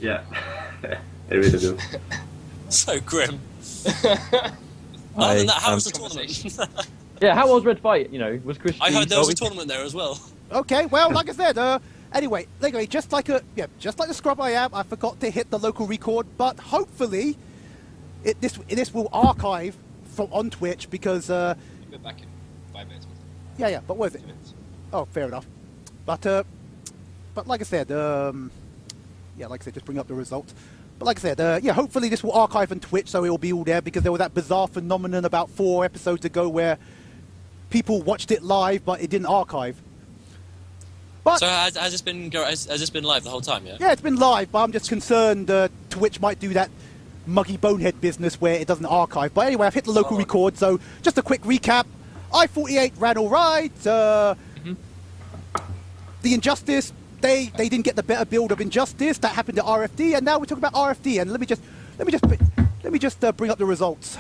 Yeah, they really do. So grim. Other than that, how was the tournament? Yeah, how was Red Fight? You know, was Chris? I heard there was a tournament there as well. Okay, well, like I said, anyway, just like the scrub I am, I forgot to hit the local record, but hopefully, this will archive from on Twitch because. We're back in 5 minutes. Yeah, but what is it? 2 minutes. Oh, fair enough. But like I said, just bring up the results. But like I said, hopefully this will archive on Twitch, so it will be all there because there was that bizarre phenomenon about 4 episodes ago where people watched it live, but it didn't archive. But So has this been live the whole time? Yeah. yeah, it's been live, but I'm just concerned Twitch might do that muggy bonehead business where it doesn't archive. But anyway, I've hit the local record, so just a quick recap. I48 ran all right. The Injustice, they didn't get the better build of Injustice. That happened to RFD, and now we're talking about RFD. And let me just bring up the results.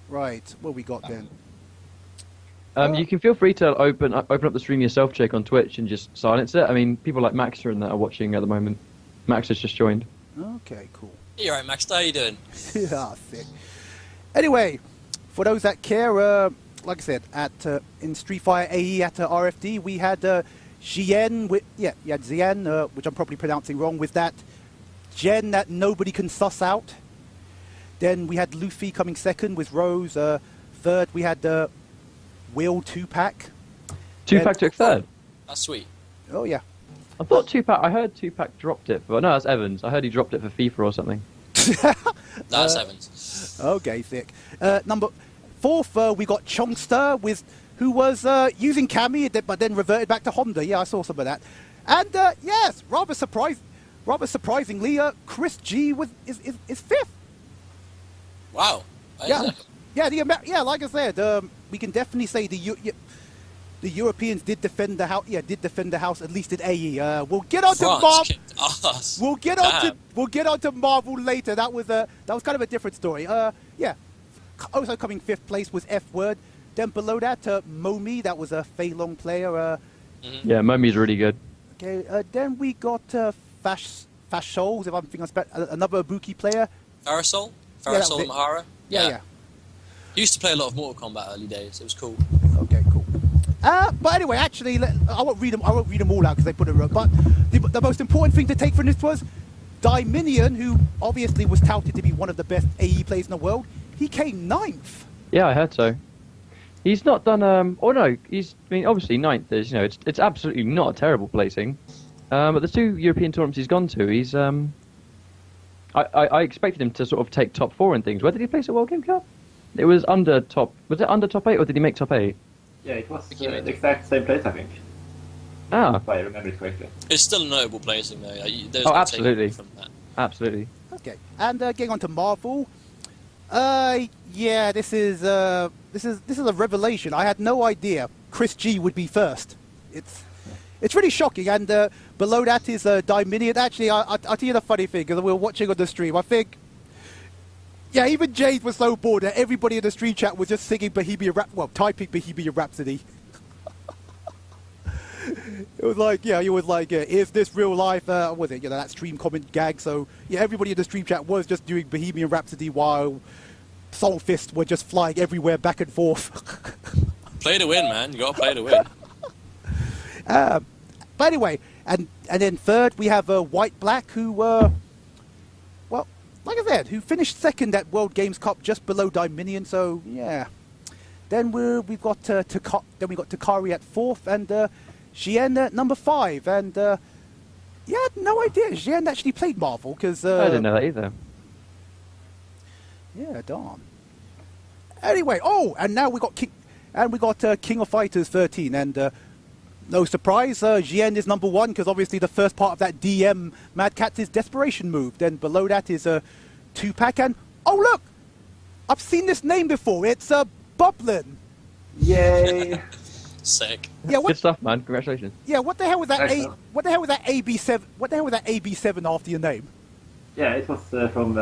Right, what we got then? You can feel free to open up the stream yourself, Jake, on Twitch and just silence it. I mean, people like Maxter and that are watching at the moment. Max has just joined. Okay, cool. You're right, Max. How you doing? Yeah, sick. Anyway, for those that care, like I said, in Street Fighter AE at RFD, we had Zien, you had Zien, which I'm probably pronouncing wrong, with that gen that nobody can suss out. Then we had Luffy coming second with Rose. Third, we had Will 2-Pack. 2-Pack took third. That's sweet. Oh, yeah. I thought 2-Pack. I heard 2-Pack dropped it, but no, that's Evans. I heard he dropped it for FIFA or something. That's Evans. Okay, sick. Number 4th, we got Chongster who was using Cammy, but then reverted back to Honda. Yeah, I saw some of that. And yes, rather surprisingly, Chris G is 5th. Wow. Yeah, like I said, we can definitely say the Europeans did defend the house. Yeah, did defend the house at least in AE. We'll get on to Marvel. We'll get on to Marvel later. That was kind of a different story. Yeah, also coming 5th place was F Word. Then below that, Momi. That was a Fei Long player. Yeah, Momi's really good. Okay. Then we got Fashols, if I'm thinking another Ibuki player. Farasol and Mahara. Yeah. He used to play a lot of Mortal Kombat early days. It was cool. Okay, cool. But anyway, actually, I won't read them all out because they put it wrong. But the most important thing to take from this was Dominion, who obviously was touted to be one of the best AE players in the world. He came 9th. Yeah, I heard so. He's not done. Obviously 9th is. You know, it's absolutely not a terrible placing. But the 2 European tournaments he's gone to, he's. I expected him to sort of take top 4 and things. Where did he place at World Game Cup? It was under top. Was it under top 8 or did he make top 8? Yeah, it was the exact same place, I think. Ah. If I remember it correctly. It's still a notable placing though. There's Oh, no absolutely. taking from that. Absolutely. Okay, and getting on to Marvel. Yeah, this is a revelation. I had no idea Chris G would be first. It's really shocking. And below that is Dominion. Actually, I'll tell you the funny thing, because we were watching on the stream. I think, yeah, even Jade was so bored that everybody in the stream chat was just singing typing Bohemian Rhapsody. It was like, yeah, he was like, is this real life? Was it, that stream comment gag? So, yeah, everybody in the stream chat was just doing Bohemian Rhapsody while Soul Fists were just flying everywhere back and forth. Play to win, man. You gotta play to win. But anyway, and then third, we have White Black, who, like I said, who finished second at World Games Cup just below Dominion, so, yeah. Then we've got Takari at 4th, and Xian at number 5, and yeah, I had no idea Xian actually played Marvel, because... I didn't know that either. Yeah, darn. Anyway, and now we got King of Fighters 13, and no surprise, Xian is number 1, because obviously the first part of that DM Mad Cat's is Desperation move. Then below that is 2-Pack, and oh look! I've seen this name before, it's Bublin! Yay! Sick. Yeah, Good stuff, man. Congratulations. Yeah, what the hell was that? What the hell was that AB7? What the hell was that AB7 after your name? Yeah, it was from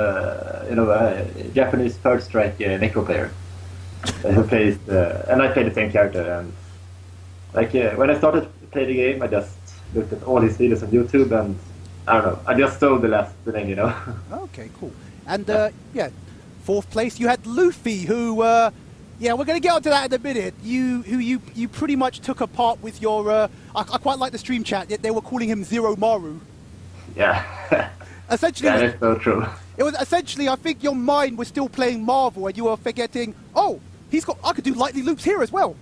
Japanese Third Strike Necro player who plays, and I played the same character. And Like when I started to play the game, I just looked at all his videos on YouTube, and I don't know. I just stole the last name, you know. Okay, cool. And yeah, fourth place you had Luffy, who yeah, we're going to get onto that in a minute. You pretty much took apart with your. I quite like the stream chat. They were calling him Zero Maru. Yeah. Essentially, Yeah, that's so true. it was essentially. I think your mind was still playing Marvel, and you were forgetting. Oh, I could do lightly loops here as well.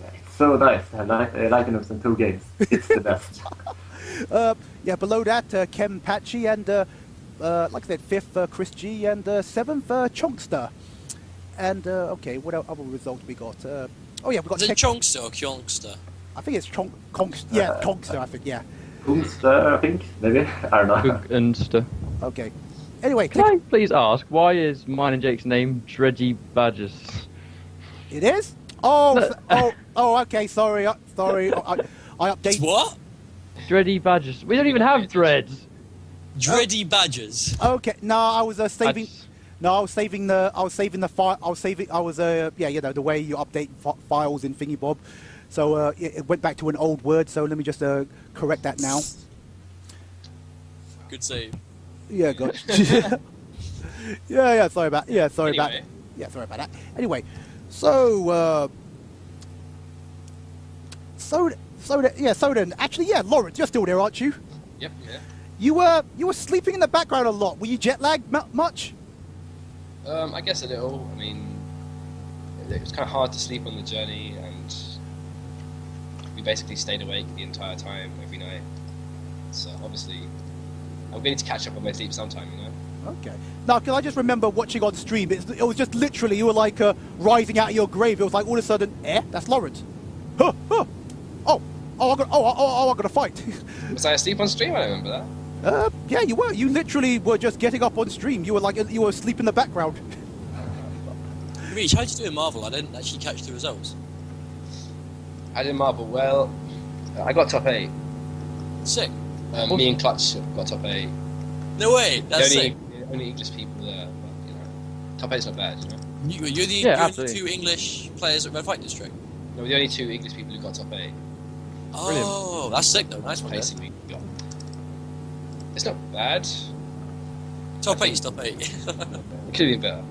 It's so nice. I like loops in 2 games. It's the best. Yeah, below that, Kem Patchy, and like I said, fifth, Chris G, and seventh, Chonkster. And okay, what other result we got? Oh yeah, we got. Is it Chonkster or Kyonkster? I think it's Chonkster. Yeah, Chonkster. I think. Yeah. Boomster, I think, maybe. I don't know. Unster. Okay. Anyway, Can I please ask, why is mine and Jake's name Dredgy Badgers? it is. Oh, oh. Okay. Sorry. Sorry. I updated. What? Dready Badgers. We don't even have dreads. Dready Badgers. Okay. No, I was saving. That's- No, I was saving the file. Yeah, you know, the way you update files in Thingy Bob. So it went back to an old word. So let me just correct that now. Good save. Yeah, gotcha. yeah. Sorry about. Yeah, sorry about. Anyway. Yeah, sorry about that. Anyway, so then. Actually, yeah, Lawrence, you're still there, aren't you? Yep, yeah. You were sleeping in the background a lot. Were you jet lagged much? I guess a little. I mean, it was kind of hard to sleep on the journey, and we basically stayed awake the entire time, every night. So obviously, I'm going to need to catch up on my sleep sometime, you know? Okay. Now, because I just remember watching on stream, it was just literally, you were like rising out of your grave. It was like all of a sudden, that's Lawrence. Huh, huh. I'm gonna fight. Was I asleep on stream? I don't remember that. Yeah, you were. You literally were just getting up on stream. You were like, you were asleep in the background. Reach, how'd you do in Marvel? I didn't actually catch the results. I did Marvel well. I got top 8. Sick. Me and Clutch got top 8. No way, that's the sick. only English people there, but, you know, top 8's not bad, you know? You're the absolutely. 2 English players at Red Fight District. No, we're the only 2 English people who got top 8. Oh, that's sick though. Nice one. There. Basically, got. It's not bad. Top 8 is top 8. It could have been better.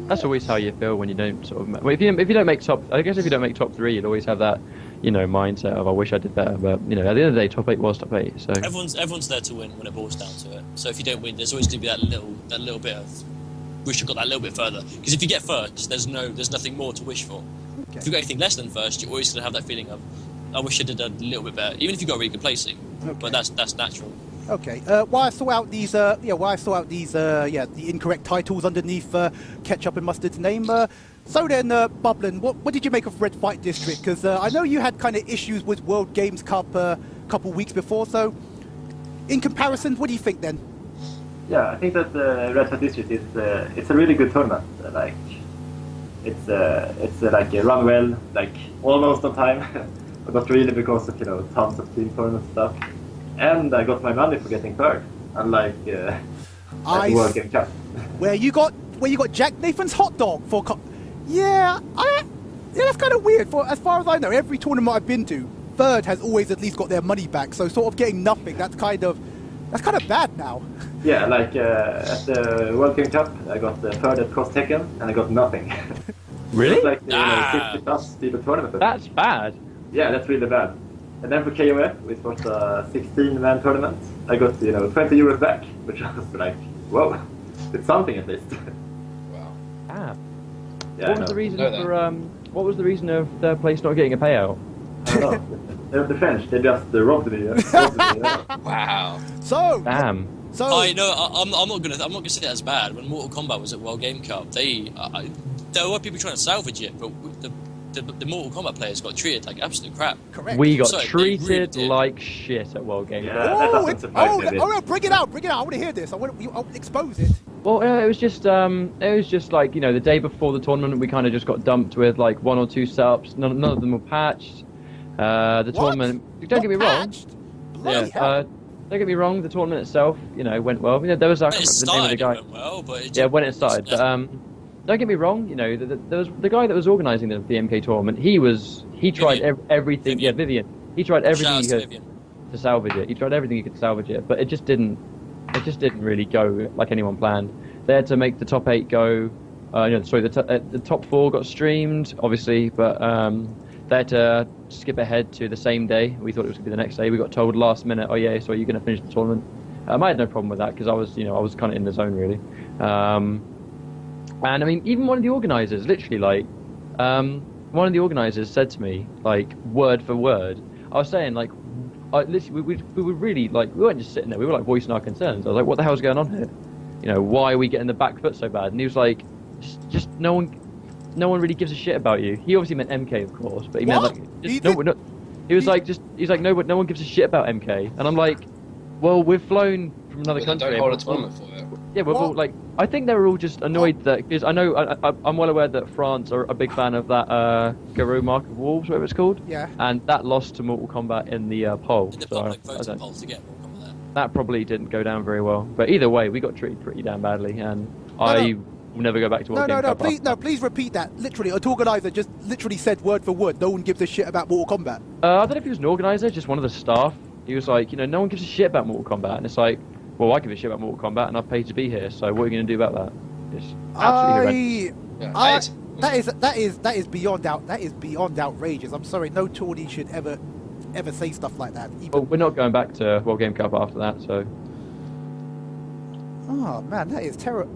That's always how you feel when you don't sort of. Well, if you don't make top, I guess if you don't make top 3, you'd always have that, you know, mindset of I wish I did better. But you know, at the end of the day, top 8 was top 8. So Everyone's there to win when it boils down to it. So if you don't win, there's always going to be that little bit of wish I got that little bit further. Because if you get first, there's nothing more to wish for. Okay. If you got anything less than first, you're always going to have that feeling of I wish I did a little bit better, even if you got a really good placing. Okay. But that's natural. Okay. While I saw out these, the incorrect titles underneath Ketchup and Mustard's name. So then, Bublin, what did you make of Red Fight District? Because I know you had kind of issues with World Games Cup a couple weeks before. So, in comparison, what do you think then? Yeah, I think that Red Fight District is it's a really good tournament. Like it's like run well, like almost on time, but not really because of tons of team tournament stuff. And I got my money for getting third, unlike at the World Game Cup. Where you got Jack Nathan's hot dog for? Yeah, that's kind of weird. For as far as I know, every tournament I've been to, third has always at least got their money back. So sort of getting nothing, that's kind of bad now. Yeah, like at the World Game Cup, I got third at Cross Tekken, and I got nothing. Really? It's like 50 plus people tournament. That's bad. Yeah, that's really bad. And then for KOF, which was a 16-man tournament, I got 20 euros back, which was like, whoa, it's something at least. Wow. Ah. Yeah, What was the reason for What was the reason of third place not getting a payout? I don't know. The French, they just robbed me. Wow. So Damn. I know. I'm not gonna say it as bad. When Mortal Kombat was at World Game Cup, there were people trying to salvage it, but the Mortal Kombat players got treated like absolute crap. correct. We got Sorry, they treated really did. like shit at World Game Cup. Yeah, that doesn't surprise me a bit. Bring it out! I want to hear this. I want to expose it. Well, it was just like the day before the tournament, we kind of just got dumped with like 1 or 2 setups. None of them were patched. The tournament. Don't get me wrong. Bloody hell. Don't get me wrong. The tournament itself, went well. There was When the it name of the started, guy. it went well, but Yeah, when it started. But, don't get me wrong. You know, there was the guy that was organising the MK tournament. He tried everything. Vivian. Yeah, Vivian. He tried everything Shout out he to could Vivian. to salvage it. He tried everything he could to salvage it, but it just didn't. It just didn't really go like anyone planned. They had to make the top 8 go. The top 4 got streamed, obviously, but they had to skip ahead to the same day. We thought it was going to be the next day. We got told last minute, oh yeah, so you're going to finish the tournament. I had no problem with that because I was kind of in the zone really. And I mean, even one of the organisers, literally one of the organisers said to me, like word for word, I was saying like, literally, we were really like, we weren't just sitting there, we were like voicing our concerns. I was like, what the hell's going on here? You know, why are we getting the back foot so bad? And he was like, just no one really gives a shit about you. He obviously meant MK, of course, but he meant like, just, no one gives a shit about MK. And I'm like, well, we're flown from another country. Don't hold a tournament for it. Yeah, well, like, I think they were all just annoyed that, because I know, I'm well aware that France are a big fan of that Garou Mark of Wolves, whatever it's called. Yeah. And that lost to Mortal Kombat in the poll. In the so public voting polls to get Mortal Kombat there. that probably didn't go down very well. But either way, we got treated pretty damn badly, and I will never go back to World Game Cup. Please repeat that. Literally, an organizer just literally said word for word, no one gives a shit about Mortal Kombat. I don't know if he was an organizer, just one of the staff. He was like, no one gives a shit about Mortal Kombat, and it's like, well, I give a shit about Mortal Kombat, and I've paid to be here. So what are you going to do about that? It's absolutely horrendous. Yeah, that is beyond outrageous. I'm sorry, no tourney should ever say stuff like that. Well, we're not going back to World Game Cup after that, so. Oh man, that is terrible.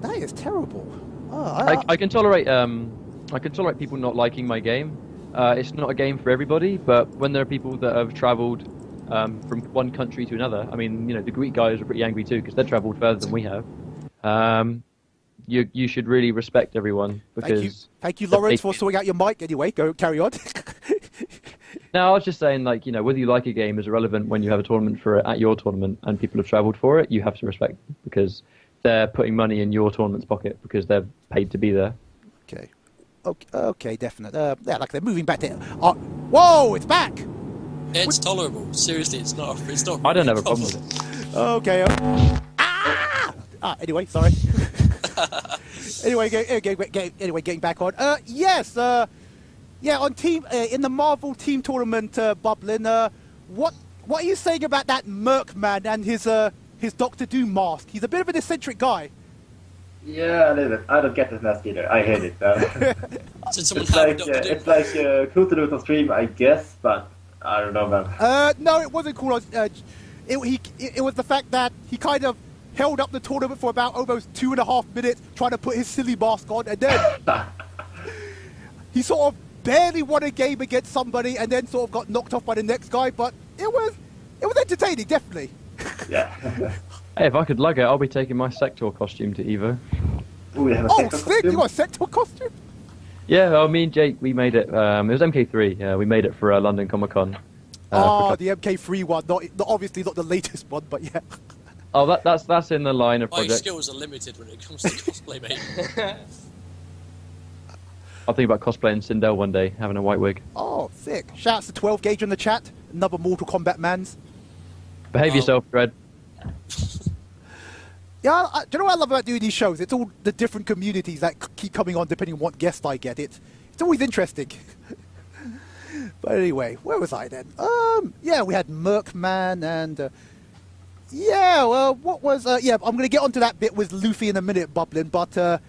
I can tolerate people not liking my game. It's not a game for everybody, but when there are people that have travelled from one country to another, I mean, the Greek guys are pretty angry too because they've travelled further than we have. You should really respect everyone because. Thank you, Lawrence, for sorting out your mic. Anyway, carry on. No, I was just saying, like, whether you like a game is irrelevant when you have a tournament for it at your tournament and people have travelled for it. You have to respect them because they're putting money in your tournament's pocket because they're paid to be there. Okay, definite. Yeah, like they're moving back there. Whoa, it's back. It's tolerable. Seriously, it's not. I don't have a problem with it. Okay. Anyway, sorry. Anyway, getting back on. Yes. Yeah, on team in the Marvel team tournament, Bublin. What are you saying about that Merc man and his Doctor Doom mask? He's a bit of an eccentric guy. Yeah, a little bit. I don't get this mask either. I hate it. It's like cool to do it on stream, I guess, but I don't know, man. No, it wasn't cool. It was the fact that he kind of held up the tournament for about almost 2.5 minutes trying to put his silly mask on, and then he sort of barely won a game against somebody and then sort of got knocked off by the next guy, but it was entertaining, definitely. Yeah. Hey, if I could lug it, I'll be taking my Sector costume to Evo. Ooh, you have a Oh, Sector sick! costume? You got a Sector costume? Yeah, well, me and Jake, we made it. It was MK3. We made it for London Comic Con. The MK3 one, obviously not the latest one, but yeah. Oh, that's in the line of My projects. skills are limited when it comes to cosplay, mate. I'll think about cosplaying Sindel one day, having a white wig. Oh, sick! Shouts to 12 Gauge in the chat. Another Mortal Kombat man's. Behave yourself, Dread. Yeah, do you know what I love about doing these shows? It's all the different communities that keep coming on depending on what guest I get. It's always interesting. But anyway, where was I then? Yeah, we had Mercman and what was I'm going to get onto that bit with Luffy in a minute, Bublin. But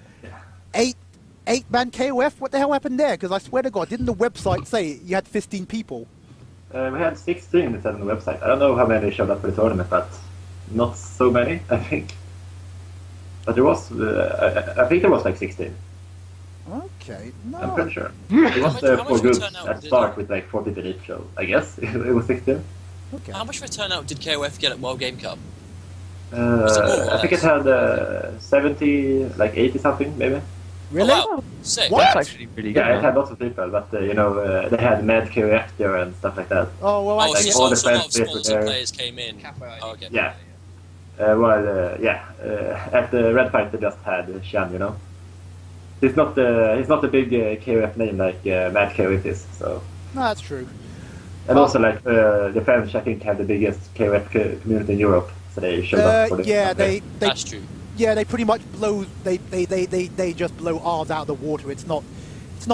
eight-man KOF, what the hell happened there? Because I swear to God, didn't the website say you had 15 people? We had 16 it said on the website. I don't know how many showed up for the tournament, but not so many, I think. But there was, I think there was like 16. Okay, no. I'm pretty sure. It was How much 4 groups turnout at did start with like 40 to each, so I guess it was 16. Okay. How much of a turnout did KOF get at World Game Cup? I think it had 70, like 80 something, maybe. Really? Oh, wow. Sick. What? That's actually really good. Yeah, it man. had lots of people, but they had Mad KOF there and stuff like that. Oh, well, Oh, Like, so all the a lot of friends were sponsored there. players came in. Capoeira. Oh, okay. Yeah. At the Red Fight they just had Shan, He's not a big KOF name like Mad KOF is, so. no, that's true. And also like the French I think have the biggest KOF community in Europe, so they showed up for the Yeah, they That's true. Yeah, they pretty much blow. They just blow ours out of the water. It's not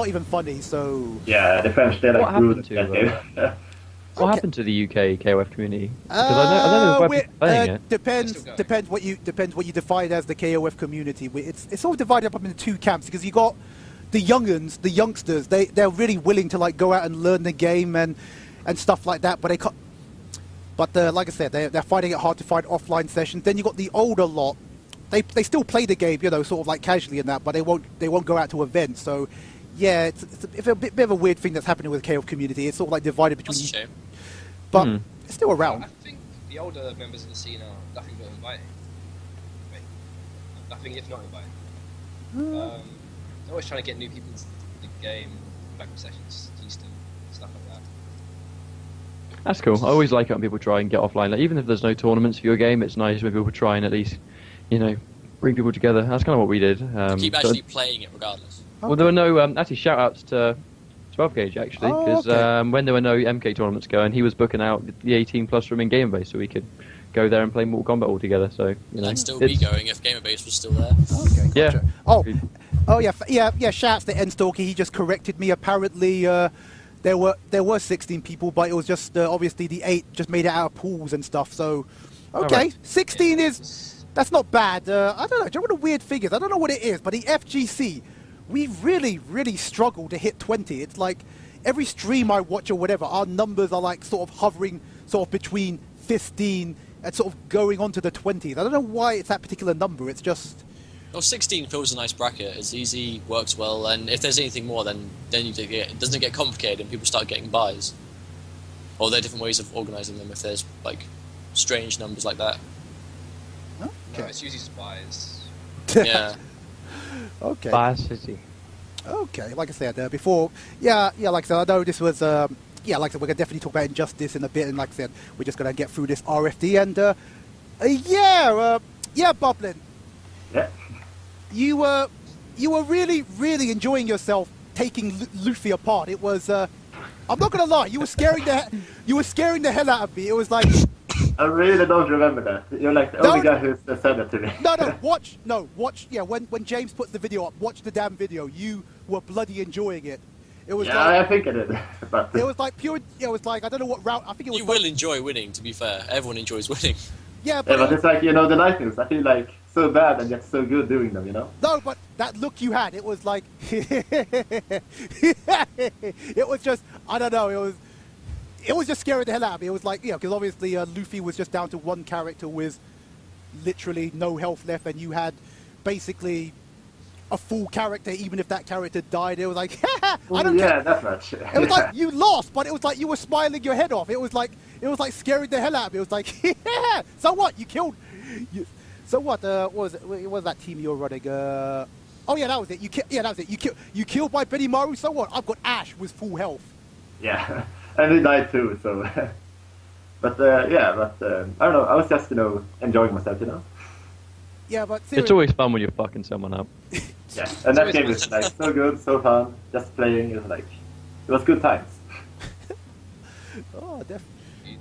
even funny. So Yeah, the French, they like What happened brewed to, that game. What Okay. happened to the UK KOF community? Because I know there's people playing it. Depends what you define as the KOF community. It's all divided up into two camps because you got the youngsters. They're really willing to like go out and learn the game and stuff like that. But they can't. But like I said, they're finding it hard to find offline sessions. Then you got the older lot. They still play the game, you know, sort of like casually and that, but they won't go out to events. So yeah, it's a bit of a weird thing that's happening with the KOF community. It's sort of like divided between. That's a shame. But it's still around. I think the older members of the scene are nothing but inviting. Wait, nothing if not inviting. They're always trying to get new people into the game, backup sessions, Easton, stuff like that. That's cool. I always like it when people try and get offline. Like, even if there's no tournaments for your game, it's nice when people try and at least, you know, bring people together. That's kind of what we did. Keep actually playing it regardless. Well, there were no actually shout-outs to 12 Gauge actually, because when there were no MK tournaments going, he was booking out the 18 plus from in Gamer Base, so we could go there and play Mortal Kombat all together. So you know, That'd still be going if Gamer Base was still there. Okay, gotcha. Yeah. Oh yeah. Shouts to Enstalker. He just corrected me. Apparently, there were 16 people, but it was just obviously the 8 just made it out of pools and stuff. So, okay, Alright. 16 that's not bad. I don't know. Do you know what the weird figures? I don't know what it is, but the FGC, we really struggle to hit 20. It's like every stream I watch or whatever, our numbers are like sort of hovering sort of between 15 and sort of going on to the 20s. I don't know why it's that particular number. It's just. Well, 16 feels a nice bracket. It's easy, works well, and if there's anything more, then it doesn't get complicated and people start getting buys. Or there are different ways of organising them if there's like strange numbers like that. No, it's usually spies. Yeah. Okay. Bias City. Okay, like I said before, like I said, I know this was, like I said, we're going to definitely talk about Injustice in a bit, and like I said, we're just going to get through this RFD, and, Boblin, Yeah. you were really enjoying yourself taking Luffy apart. It was, I'm not going to lie, you were scaring the hell out of me. It was like... I really don't remember that. You're like the only guy who said that to me. Watch, when James puts the video up, watch the damn video. You were bloody enjoying it. It was I think I did. But it was like pure, it was like, I don't know what route, I think it was... You will enjoy winning, to be fair. Everyone enjoys winning. Yeah, but it's like, you know, the lightnings, I feel like so bad and yet so good doing them, you know? No, but that look you had, it was like... it was just, I don't know, it was just scaring the hell out of me. It was like, because obviously Luffy was just down to one character with literally no health left, and you had basically a full character, even if that character died. It was like, I don't care. That much. It was like you lost, but it was like you were smiling your head off. It was like scaring the hell out of me. It was like, so what? You killed. So what? What was it? What was that team you were running? That was it. That was it. You killed by Benny Maru. So what? I've got Ash with full health. Yeah, and he died too. So, but I don't know. I was just enjoying myself, you know. Yeah, but seriously. It's always fun when you're fucking someone up. Yeah, and that game is like so good, so fun. Just playing, it was good times. Oh, definitely.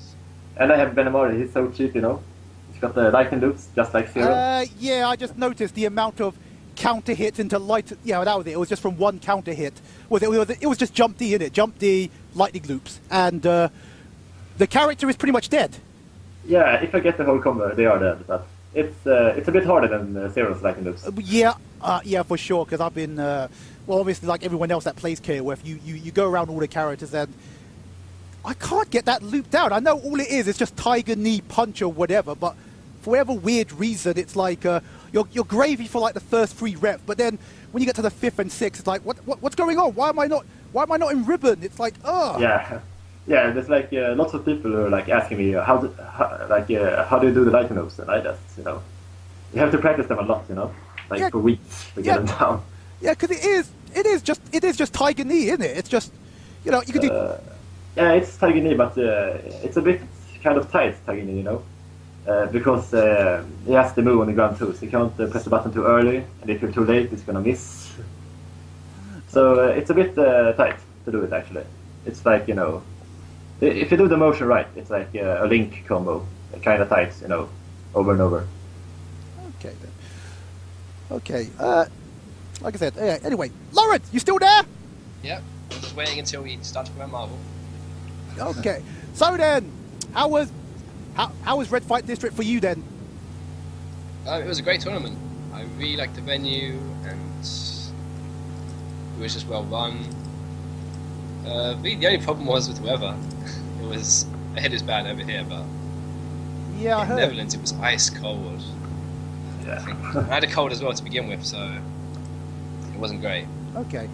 And I have Benamori, he's so cheap, you know. He's got the lightning loops, just like Zero. I just noticed the amount of counter hits into light. Yeah, that was it. It was just from one counter hit. It was just jump D in it. Jump D, lightning loops, and the character is pretty much dead. Yeah, if I get the whole combo, they are dead. But it's a bit harder than Zero's lightning loops. Yeah, for sure. Because I've been obviously like everyone else that plays KOF, you go around all the characters and I can't get that loop down. I know all it is just Tiger Knee Punch or whatever, but for whatever weird reason, it's like you're gravy for like the first 3 reps, but then when you get to the 5th and 6th, it's like what's going on? Why am I not in ribbon? It's like Yeah, there's like lots of people who are like asking me how do you do the lightning loops, and I just you have to practice them a lot, for weeks to get them down. Yeah, because it is just Tiger Knee, isn't it? It's just you can do. Yeah, it's Tiger Knee, but it's a bit kind of tight Tiger Knee, because he has the move on the ground too, so you can't press the button too early, and if you're too late, it's gonna miss. So it's a bit tight to do it actually. It's like if you do the motion right, it's like a Link combo, kind of tight, over and over. Okay then. Okay. Like I said, anyway, Lawrence, you still there? Yep. I'm just waiting until we start talking about Marvel. Okay. So then, how was Red Fight District for you then? It was a great tournament. I really liked the venue, and it was just well run. The only problem was with the weather. It was bad over here, but Yeah, I in the heard. Netherlands it was ice cold. Yeah. I had a cold as well to begin with, so it wasn't great. Okay.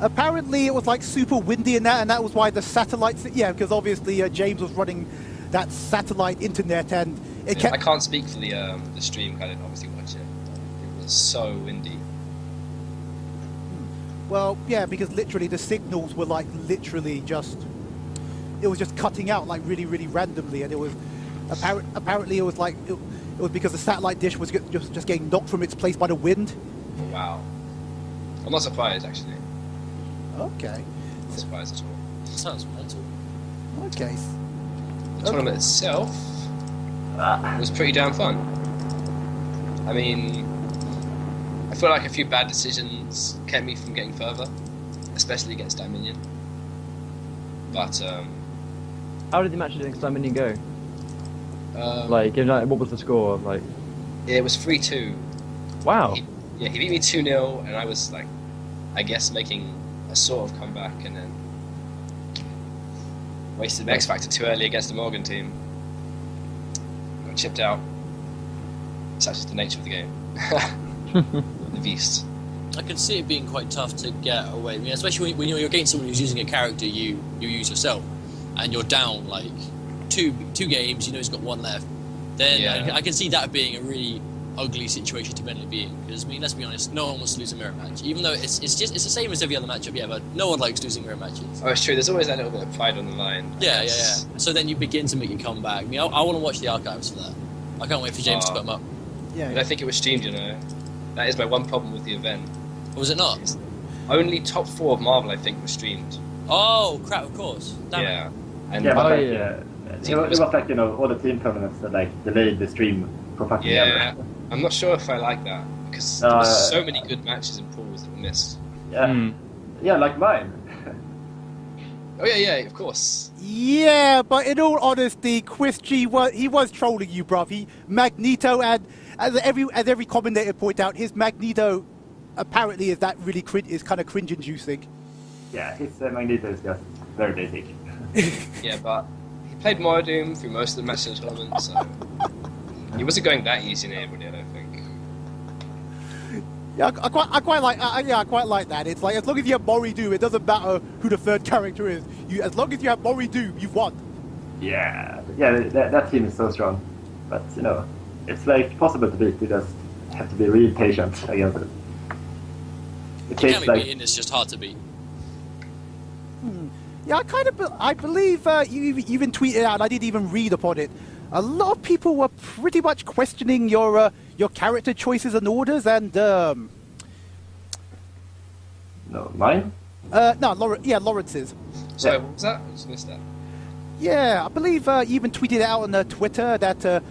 Apparently, it was like super windy and that was why the satellites. Yeah, because obviously James was running that satellite internet, and it I kept. can't speak for the stream, 'cause I didn't obviously watch it. It was so windy. Well, yeah, because literally the signals were like literally just. It was just cutting out like really, really randomly, and it was apparently it was like it was because the satellite dish was just getting knocked from its place by the wind. Oh, wow. I'm not surprised, actually. Okay. Not surprised at all. Sounds mental. Okay. The tournament itself Ah, was pretty damn fun. I mean, I feel like a few bad decisions kept me from getting further, especially against Dominion. But How did the match against Dominion go? like, What was the score? Like, it was 3-2. wow. He beat me 2-0, and I was like, I guess making a sort of comeback, and then wasted the X Factor too early against the Morgan team. Got chipped out. It's actually the nature of the game. The beast. I can see it being quite tough to get away. I mean, especially when you're against someone who's using a character you use yourself, and you're down like two games. You know he's got one left. Then Yeah. I can see that being a really ugly situation to mentally be in. Because I mean, let's be honest, no one wants to lose a mirror match. Even though it's the same as every other matchup, yeah. But no one likes losing mirror matches. Oh, it's true. There's always that little bit of pride on the line. I Yeah. guess. So then you begin to make your comeback. I mean, I want to watch the archives for that. I can't wait for James to put them up. Yeah. I don't think it was streamed, you know. That is my one problem with the event. Or was it not? Only top 4 of Marvel, I think, was streamed. Oh crap! Of course. Damn it. Yeah. And yeah, but Oh, like, yeah. it was like, you know, all the team tournaments that like delayed the stream for fucking yeah, ever. I'm not sure if I like that, because there were so many good matches and pools that were missed. Yeah, yeah, like mine. Oh yeah, of course. Yeah, but in all honesty, Chris G was trolling you, bruv. Magneto, and as every commentator point out, his Magneto apparently is kind of cringe-inducing. Yeah, his Magneto is just very basic. Yeah, but he played Moradum through most of the matches in the tournament, so he wasn't going that easy in everybody, I don't think. Yeah, I quite like that. It's like as long as you have Moridu, it doesn't matter who the third character is. As long as you have Moridu, you've won. Yeah, that team is so strong. But, you know, it's like possible to beat. You just have to be really patient against it. It You can takes be like... beaten. It's just hard to beat. Yeah, I believe you even tweeted out, and I didn't even read upon it. A lot of people were pretty much questioning your character choices and orders, and No, mine? Lawrence's. So Yeah. what was that? I just missed that. Yeah, I believe you even tweeted out on Twitter that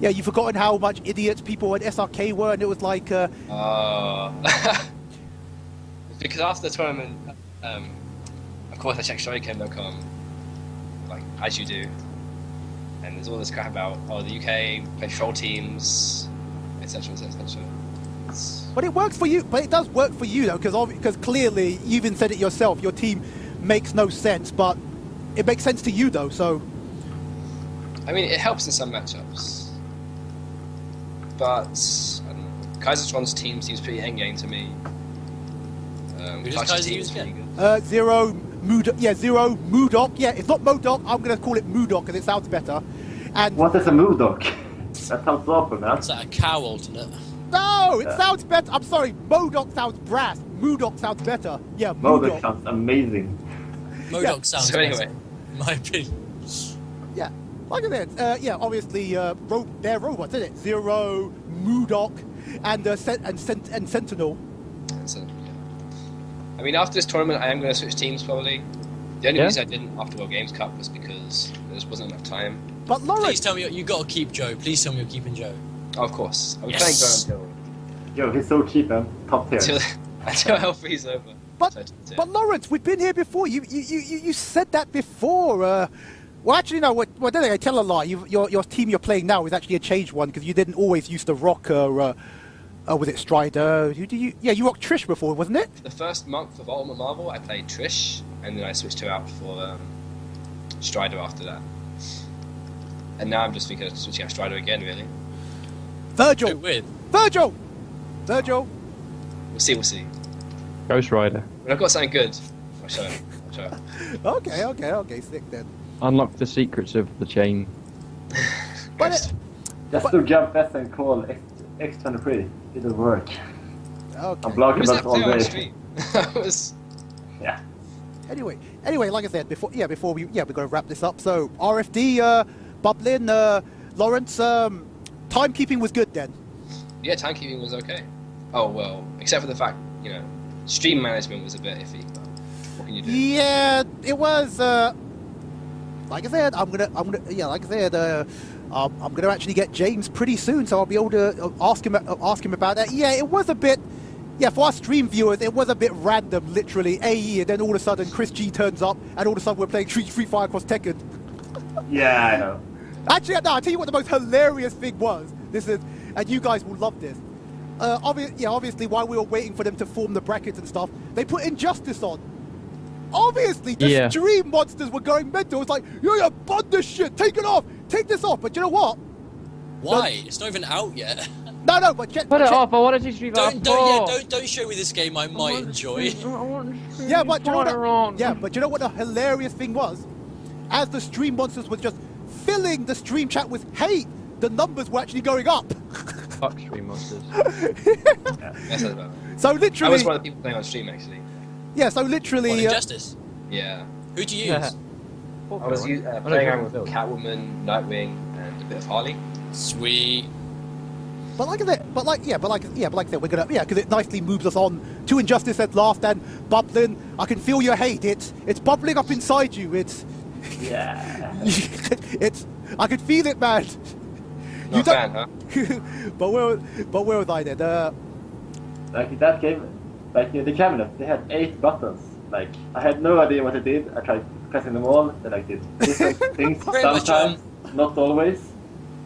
you've forgotten how much idiots people at SRK were, and it was like because after the tournament, of course I checked Shoryuken.com, like as you do, and there's all this crap about the UK play troll teams, etc. But it works for you. But it does work for you though, because clearly you even said it yourself. Your team makes no sense, but it makes sense to you though. So I mean, it helps in some matchups, but I don't know. Kaisertron's team seems pretty endgame to me. Who does Clutch's Kaiser team use is pretty again? good. Zero Moodok. Yeah, it's not Modok. I'm gonna call it Moodok because it sounds better. And What is a Moodok? That sounds awful, man. It's like a cow alternate. no, it sounds better. I'm sorry, Modok sounds brass. Moodok sounds better. Yeah, Moodok Moodok. sounds amazing. Modok sounds So anyway. better, in my opinion. Yeah, like I said, obviously they're robots, isn't it? Zero, Moodok, and Sentinel. So, yeah. I mean, after this tournament, I am going to switch teams probably. The only Yeah? reason I didn't after World Games Cup was because there just wasn't enough time. But Please Lawrence, tell me you got to keep Joe. Please tell me you're keeping Joe. Oh, of course. I was Yes. playing Joe until Yo, he's so cheap, man. Top tier. Until L3's over. But Lawrence, we've been here before. You said that before. Well, actually, no. Well, I tell a lie. Your team you're playing now is actually a changed one because you didn't always use the rock. Was it Strider? Yeah, you rocked Trish before, wasn't it? The first month of Ultimate Marvel, I played Trish, and then I switched her out for Strider after that. And now I'm just thinking of switching out Strider again, really. Virgil. Virgil. We'll see. Ghost Rider. When I've got something good, I'll show it. Okay, sick then. Unlock the secrets of the chain. But Just to jump S and call X23. It'll work. okay. I'm blocking Who's that that all player on day. stream? That was... Yeah. Anyway, like I said before, we're gonna wrap this up. So RFD, Bublin, Lawrence, timekeeping was good then. Yeah, timekeeping was okay. Oh well, except for the fact, stream management was a bit iffy. But what can you do? Yeah, it was. Like I said, I'm gonna actually get James pretty soon, so I'll be able to ask him about that. Yeah, it was a bit. Yeah, for our stream viewers, it was a bit random, literally. AE, and then all of a sudden Chris G turns up, and all of a sudden we're playing Street Fighter Cross Tekken. Yeah, I know. Actually, no, I'll tell you what the most hilarious thing was. This is, and you guys will love this. Obviously, while we were waiting for them to form the brackets and stuff, they put Injustice on. Obviously, the stream monsters were going mental. It's like, yeah, bud this shit, take it off, take this off. But you know what? Why? It's not even out yet. No, but Put it off. I want to see Street Fighter 4. Don't show me this game I might enjoy. Yeah, but you know what the hilarious thing was? As the stream monsters were just filling the stream chat with hate, the numbers were actually going up. Fuck stream monsters. That's about it. So literally, I was one of the people playing on stream actually. yeah. So literally, Injustice. Yeah. Who'd you use? Yeah. I was playing around with Catwoman, Nightwing, and a bit of Harley. Sweet. but like I said, we're gonna because it nicely moves us on to Injustice at last. And Bublin, I can feel your hate. It's bubbling up inside you. Yeah. I can feel it, man. Not a fan, huh? but where was I then? Like that game, like the cabinet, they had 8 buttons. Like I had no idea what it did. I tried pressing them all. They like did different things Very much, sometimes, not always.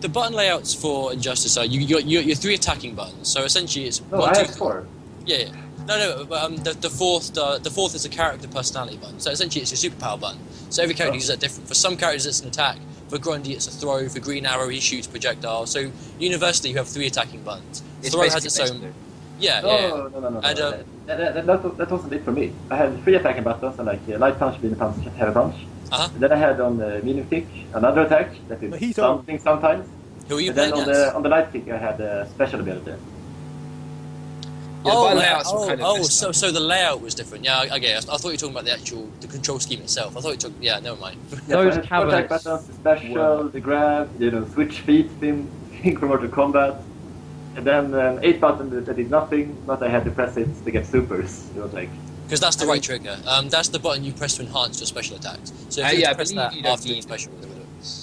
The button layouts for Injustice are you got your 3 attacking buttons. So essentially, it's No, 1, I 2, had 4. Yeah. No, but the fourth is a character personality button. So essentially, it's your superpower button. So every character uses that different. For some characters, it's an attack. For Grundy, it's a throw. For Green Arrow, he shoots projectiles. So universally, you have 3 attacking buttons. It's Throw has its own. Yeah. No. And, that wasn't it for me. I had 3 attacking buttons, and like light punch, medium punch, heavy punch. Uh-huh. And then I had on the medium kick another attack that did Mojito. something sometimes. Who are you And then playing on as? the light kick, I had a special ability. Yeah, the button layouts were kind of messed up. So the layout was different. Yeah, okay. I thought you were talking about the control scheme itself. I thought you took. Yeah, never mind. Yeah, Those so I had 4 attack cabinets buttons, the special, the grab, switch feet thing from Mortal Kombat. And then 8 buttons that did nothing, but I had to press it to get supers. It was like... Because that's the right trigger. That's the button you press to enhance your special attacks. So if you I press believe that you don't after your need special, to.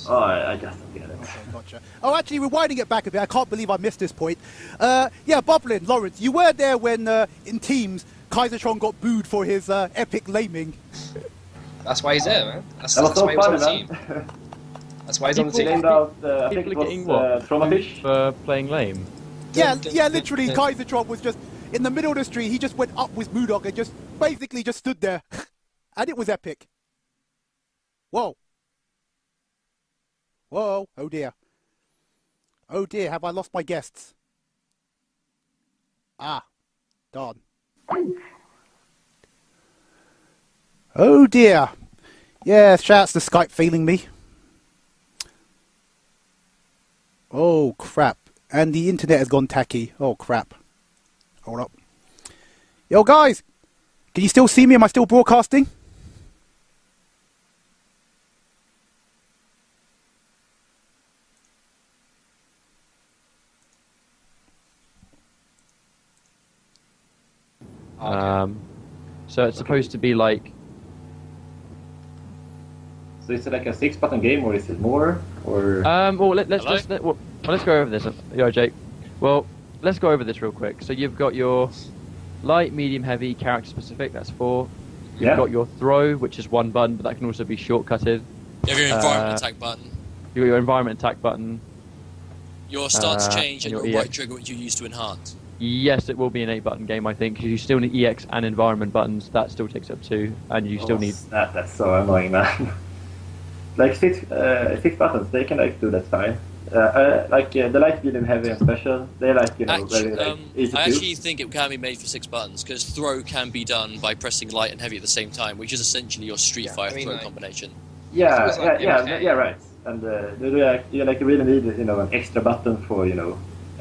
Oh, I just don't get it. Okay, gotcha. Oh, actually, rewinding it back a bit, I can't believe I missed this point. Bublin, Lawrence, you were there when, in teams, Kaisertron got booed for his epic laming. That's why he's there, man. That's That was so why he was on funny, the team. man. That's why he's on the They team. named out, I think People it are getting was Traumafish. for playing lame. Yeah, literally, Kaisertron was just in the middle of the street. He just went up with Moodog and just basically just stood there, and it was epic. Whoa, oh dear, have I lost my guests? Ah, darn. Oh dear. Yeah, shouts to Skype failing me. Oh crap. And the internet has gone tacky. Oh crap. Hold up. Yo guys! Can you still see me? Am I still broadcasting? So it's supposed to be like... So is it like a 6-button game, or is it more? Or let's go over this. Yo, Jake. Well, let's go over this real quick. So you've got your light, medium, heavy, character specific. That's 4. You've got your throw, which is 1 button, but that can also be shortcutted. You have your environment attack button. You've got your environment attack button. Your stance change and and your your right EX. trigger, which you use to enhance. Yes, it will be an 8-button game, I think, because you still need EX and environment buttons. That still takes up 2, and you still need... That's so annoying, man. Like 6 buttons, they can like do that fine. The light, medium, heavy, and special, they like very like easy to I use. actually think it can be made for 6 buttons because throw can be done by pressing light and heavy at the same time, which is essentially your Street Fighter throw combination. Yeah, It was like yeah, right. And you really need an extra button for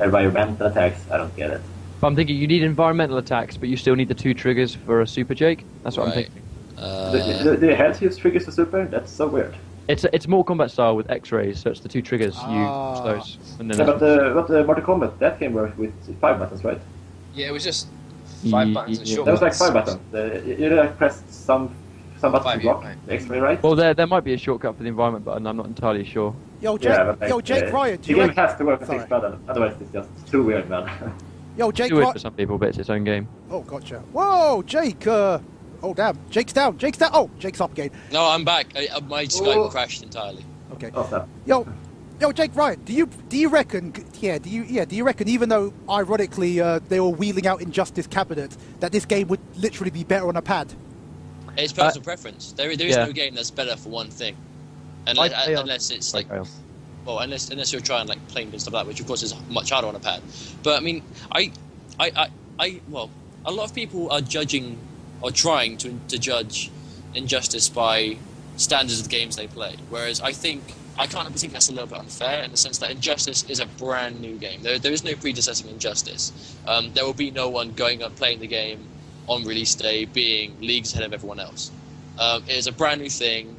environmental attacks. I don't get it. But I'm thinking you need environmental attacks, but you still need the 2 triggers for a Super Jake. That's what I'm Right. thinking. Do you have to use triggers for super? That's so weird. It's more combat style with X-rays, so it's the 2 triggers. You Ah. use those. And then Yeah, but Mortal Kombat, that game worked with 5 buttons, right? Yeah, it was just 5 buttons and Yeah. short That was like buttons. 5 buttons. You like pressed some buttons to 5, block yeah, the X-ray, right? Well, there might be a shortcut for the environment button. I'm not entirely sure. Yo, Jake, Jake Ryan, do the you game reckon... has to work with Sorry. 6 buttons, otherwise it's just too weird, man. Yo, Jake Do it Ryan... for some people, but it's its own game. Oh, gotcha. Whoa, Jake, oh, damn. Jake's down. Oh, Jake's up again. No, I'm back. My Skype crashed entirely. Okay. Oh, snap. Yo, Jake Ryan, do you reckon? Do you reckon? Even though ironically they were wheeling out Injustice cabinets, that this game would literally be better on a pad? It's personal preference. There is yeah. no game that's better for one thing, unless it's like, well, unless you're trying like playing and stuff like that, which of course is much harder on a pad. But I mean, well, a lot of people are judging or trying to judge Injustice by standards of the games they play, whereas I think I kind of think that's a little bit unfair in the sense that Injustice is a brand new game. There is no predecessor Injustice. There will be no one going up playing the game on release day being leagues ahead of everyone else. It is a brand new thing.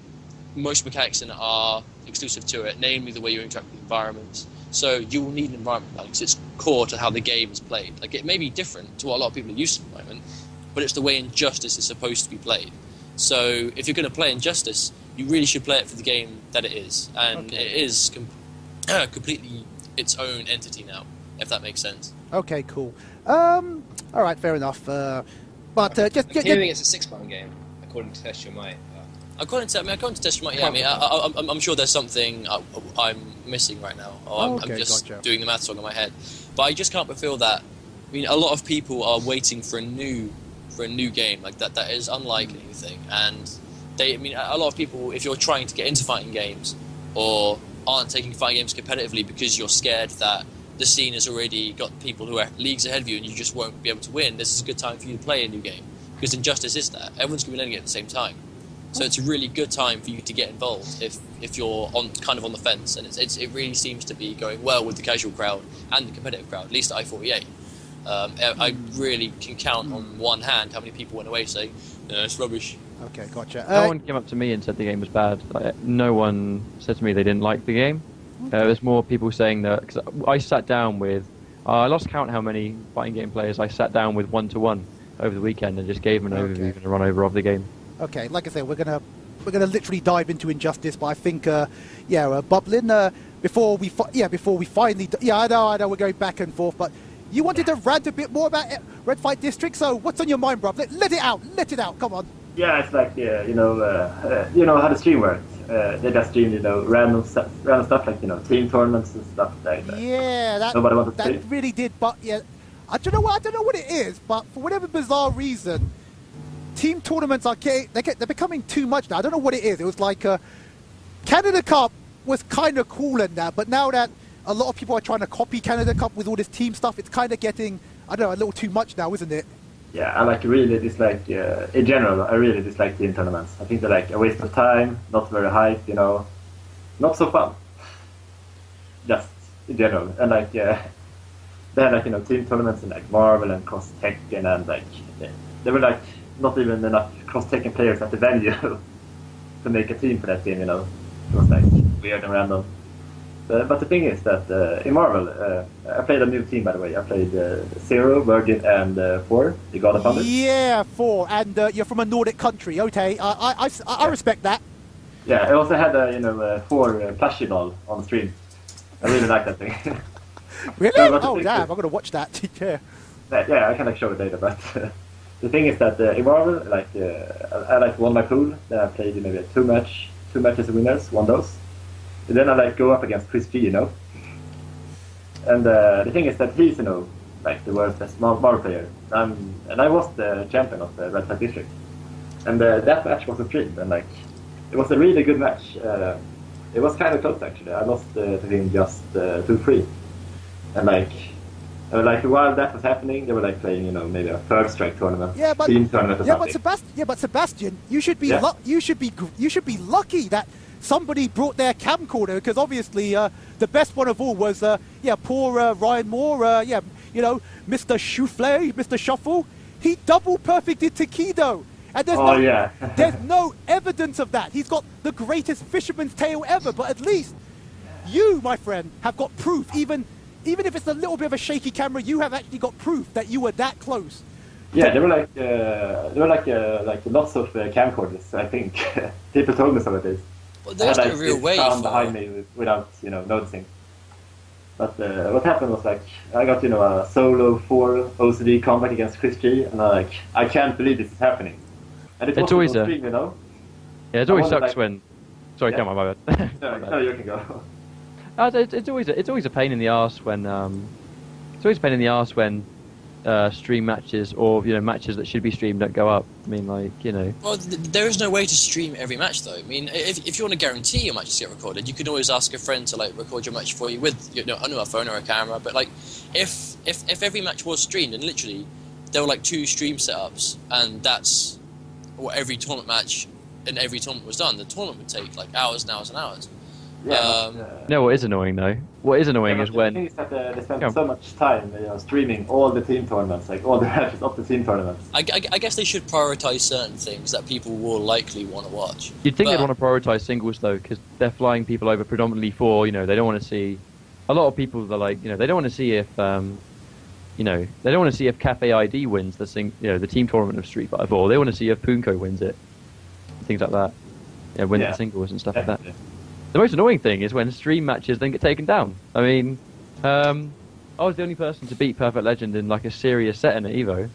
Most mechanics in it are exclusive to it, namely the way you interact with environments. So you will need an environment because it's core to how the game is played. Like, it may be different to what a lot of people are used to at the moment, but it's the way Injustice is supposed to be played. So if you're going to play Injustice, you really should play it for the game that it is, and it is completely its own entity now, if that makes sense. Okay, cool. All right, fair enough. But just Hearing it's a 6-button game, according to Test Your Might. According to Test Your Might, I'm sure there's something I'm missing right now, or I'm just doing the maths wrong in my head. But I just can't but feel that. I mean, a lot of people are waiting for a new game like that. That is unlike anything, and a lot of people, if you're trying to get into fighting games, or aren't taking fighting games competitively because you're scared that the scene has already got people who are leagues ahead of you and you just won't be able to win, this is a good time for you to play a new game, because Injustice is that everyone's going to be learning it at the same time. So it's a really good time for you to get involved if you're on the fence, and it really seems to be going well with the casual crowd and the competitive crowd, at least at i48. I really can count on one hand how many people went away saying, no, it's rubbish. Okay, gotcha. No one came up to me and said the game was bad. No one said to me they didn't like the game. There's more people saying that, because I sat down with, I lost count how many fighting game players I sat down with 1-to-1 over the weekend and just gave them an overview and a run over of the game. Okay, like I said, we're gonna literally dive into Injustice, but I think, Bublin, before we finally, I know, we're going back and forth, but you wanted to rant a bit more about Red Fight District, so what's on your mind, bruv? Let it out, come on. Yeah, it's like you know how the stream works. They just stream random stuff like team tournaments and stuff like that. Yeah, Nobody wanted to that see. really did. But yeah, I don't know what it is, but for whatever bizarre reason, team tournaments they're becoming too much now. I don't know what it is. It was like Canada Cup was kind of cool and that, but now that a lot of people are trying to copy Canada Cup with all this team stuff, it's kind of getting, I don't know, a little too much now, isn't it? Yeah, I really dislike, in general, I really dislike team tournaments. I think they're like a waste of time, not very hype, not so fun. Just in general. And like, they had team tournaments in like Marvel and Cross Tekken, and like, there were like not even enough Cross Tekken players at the venue to make a team for that game, It was like weird and random. But the thing is that in Marvel, I played a new team, by the way. I played Zero, Virgin, and 4, the God of Thunder. Yeah, 4, and you're from a Nordic country. Okay, I respect that. Yeah, I also had a 4 plushie doll on the stream. I really like that thing. Really? No, but Oh, the- damn! I'm gonna watch that. Yeah. Yeah, I can like show it later, but the thing is that in Marvel, like I like won my pool. Then I played maybe two matches winners, won those. And then I like go up against Chris G, you know. And the thing is that he's, you know, like the world's best Marvel player. And I was the champion of the Red Flag District. And that match was streamed, and like it was a really good match. It was kind of close actually. I lost to him just 2-3. And like while that was happening, they were like playing, you know, maybe a third strike tournament, Yeah, but team tournament or something. but Sebastian, you should be Yeah. you should be lucky that somebody brought their camcorder, because obviously the best one of all was poor Ryan Moore, you know, Mr. Souffle, Mr. Shuffle. He double perfected Taquido, and there's no evidence of that. He's got the greatest fisherman's tail ever, but at least you, my friend, have got proof. Even if it's a little bit of a shaky camera, you have actually got proof that you were that close. Yeah, there were like lots of camcorders. I think people told me some of this. Well, I there's had no like real this way sound for. behind me without, you know, noticing. But what happened was like I got, you know, a solo 4 OCD combat against Chris G, and I can't believe this is happening. And it It's wasn't always on a- stream, you know. Yeah, it always I wonder, sucks like- when. Sorry, Yeah. come on, my bad. No, you can go. It's always a pain in the arse when it's always a pain in the arse when stream matches or, you know, matches that should be streamed don't go up. I mean, like, you know. Well, there is no way to stream every match, though. I mean, if you want to guarantee your matches get recorded, you can always ask a friend to like record your match for you with, you know, a phone or a camera. But like, if every match was streamed and literally there were like 2 stream setups, and that's what every tournament match in every tournament was done, the tournament would take like hours and hours and hours. Yeah. No, what is annoying though? What is annoying is The when. thing is that they spend Yeah. so much time, you know, streaming all the team tournaments, like all the matches of the team tournaments. I guess they should prioritize certain things that people will likely want to watch. You'd think But- they'd want to prioritise singles though, because they're flying people over predominantly for, you know, they don't want to see. A lot of people are like, you know, they don't want to see if, you know, they don't want to see if Cafe ID wins the the team tournament of Street Fighter 4. They want to see if Punko wins it, things like that. Yeah, wins Yeah. the singles and stuff like that. Definitely. The most annoying thing is when stream matches then get taken down. I mean, I was the only person to beat Perfect Legend in like a serious setting at Evo,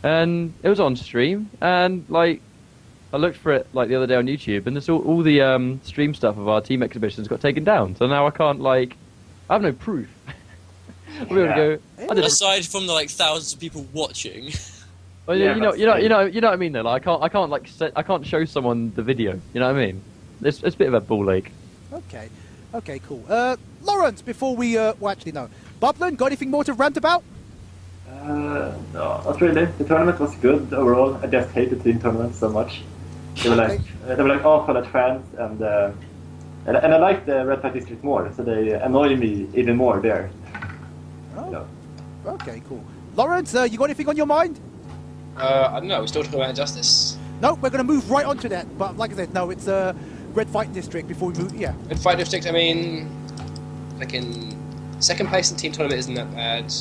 and it was on stream. And like, I looked for it like the other day on YouTube, and there's all the stream stuff of our team exhibitions got taken down. So now I can't like, I have no proof. I'll be able to go. I did. Aside from the like thousands of people watching, Well, Yeah, you know but what I mean though. Like, I can't like I can't show someone the video. You know what I mean? It's a bit of a ball ache. Okay, cool. Lawrence, before we well, actually no. Bublin, got anything more to rant about? No, not really. The tournament was good overall. I just hated team tournaments so much. They were like awful at fans, and I like the Red Flag District more, so they annoy me even more there. Oh, You know. okay, cool. Lawrence, you got anything on your mind? I don't know. We're still talking about Injustice. No, we're going to move right on to that. But like I said, no, it's Red Fight District before we move. Yeah. Red Fight District. I mean, like in second place in team tournament isn't that bad.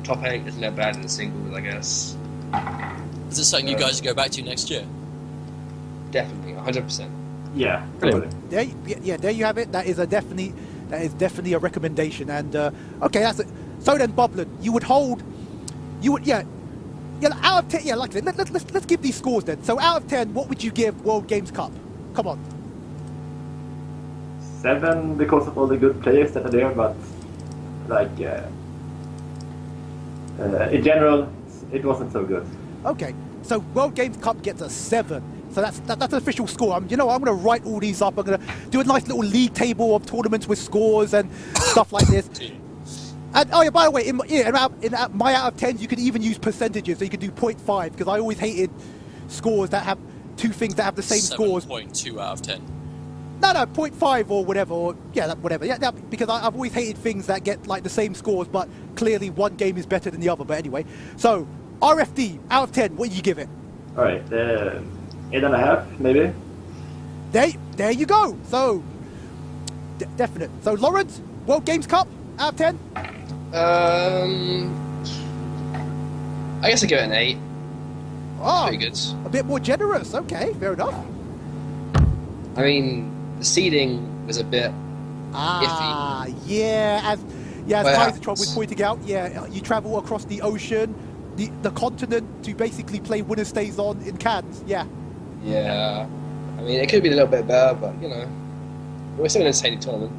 Top 8 isn't that bad in the singles, I guess. is this something you guys go back to next year? Definitely, 100%. Yeah, Brilliant. totally. There you have it. That is definitely a recommendation. And okay, that's it. So then, Bublin, out of 10. Yeah, like I said, let's give these scores then. So out of 10, what would you give World Games Cup? Come on. 7 because of all the good players that are there, but like in general, it wasn't so good. Okay, so World Games Cup gets a 7. So that's an official score. I'm going to write all these up. I'm going to do a nice little league table of tournaments with scores and stuff like this. And oh yeah, by the way, in my out of 10s, you could even use percentages. So you could do 0.5 because I always hated scores that have 2 things that have the same scores. 7.2 out of 10. No, 0.5 or whatever. Whatever. Yeah, because I've always hated things that get like the same scores, but clearly one game is better than the other. But anyway, so RFD out of 10, what do you give it? All right, 8.5 maybe. There you go. So definite. So Lawrence, World Games Cup out of 10. I guess I give it an 8. Oh, Pretty good. a bit more generous. Okay, fair enough. I mean, the seeding was a bit iffy. Yeah, Yeah, as Well, Kaisertron was pointing out, yeah, you travel across the ocean, the continent to basically play winner stays on in cans. Yeah. Yeah. I mean, it could have been a little bit better, but you know, we're still an entertaining tournament.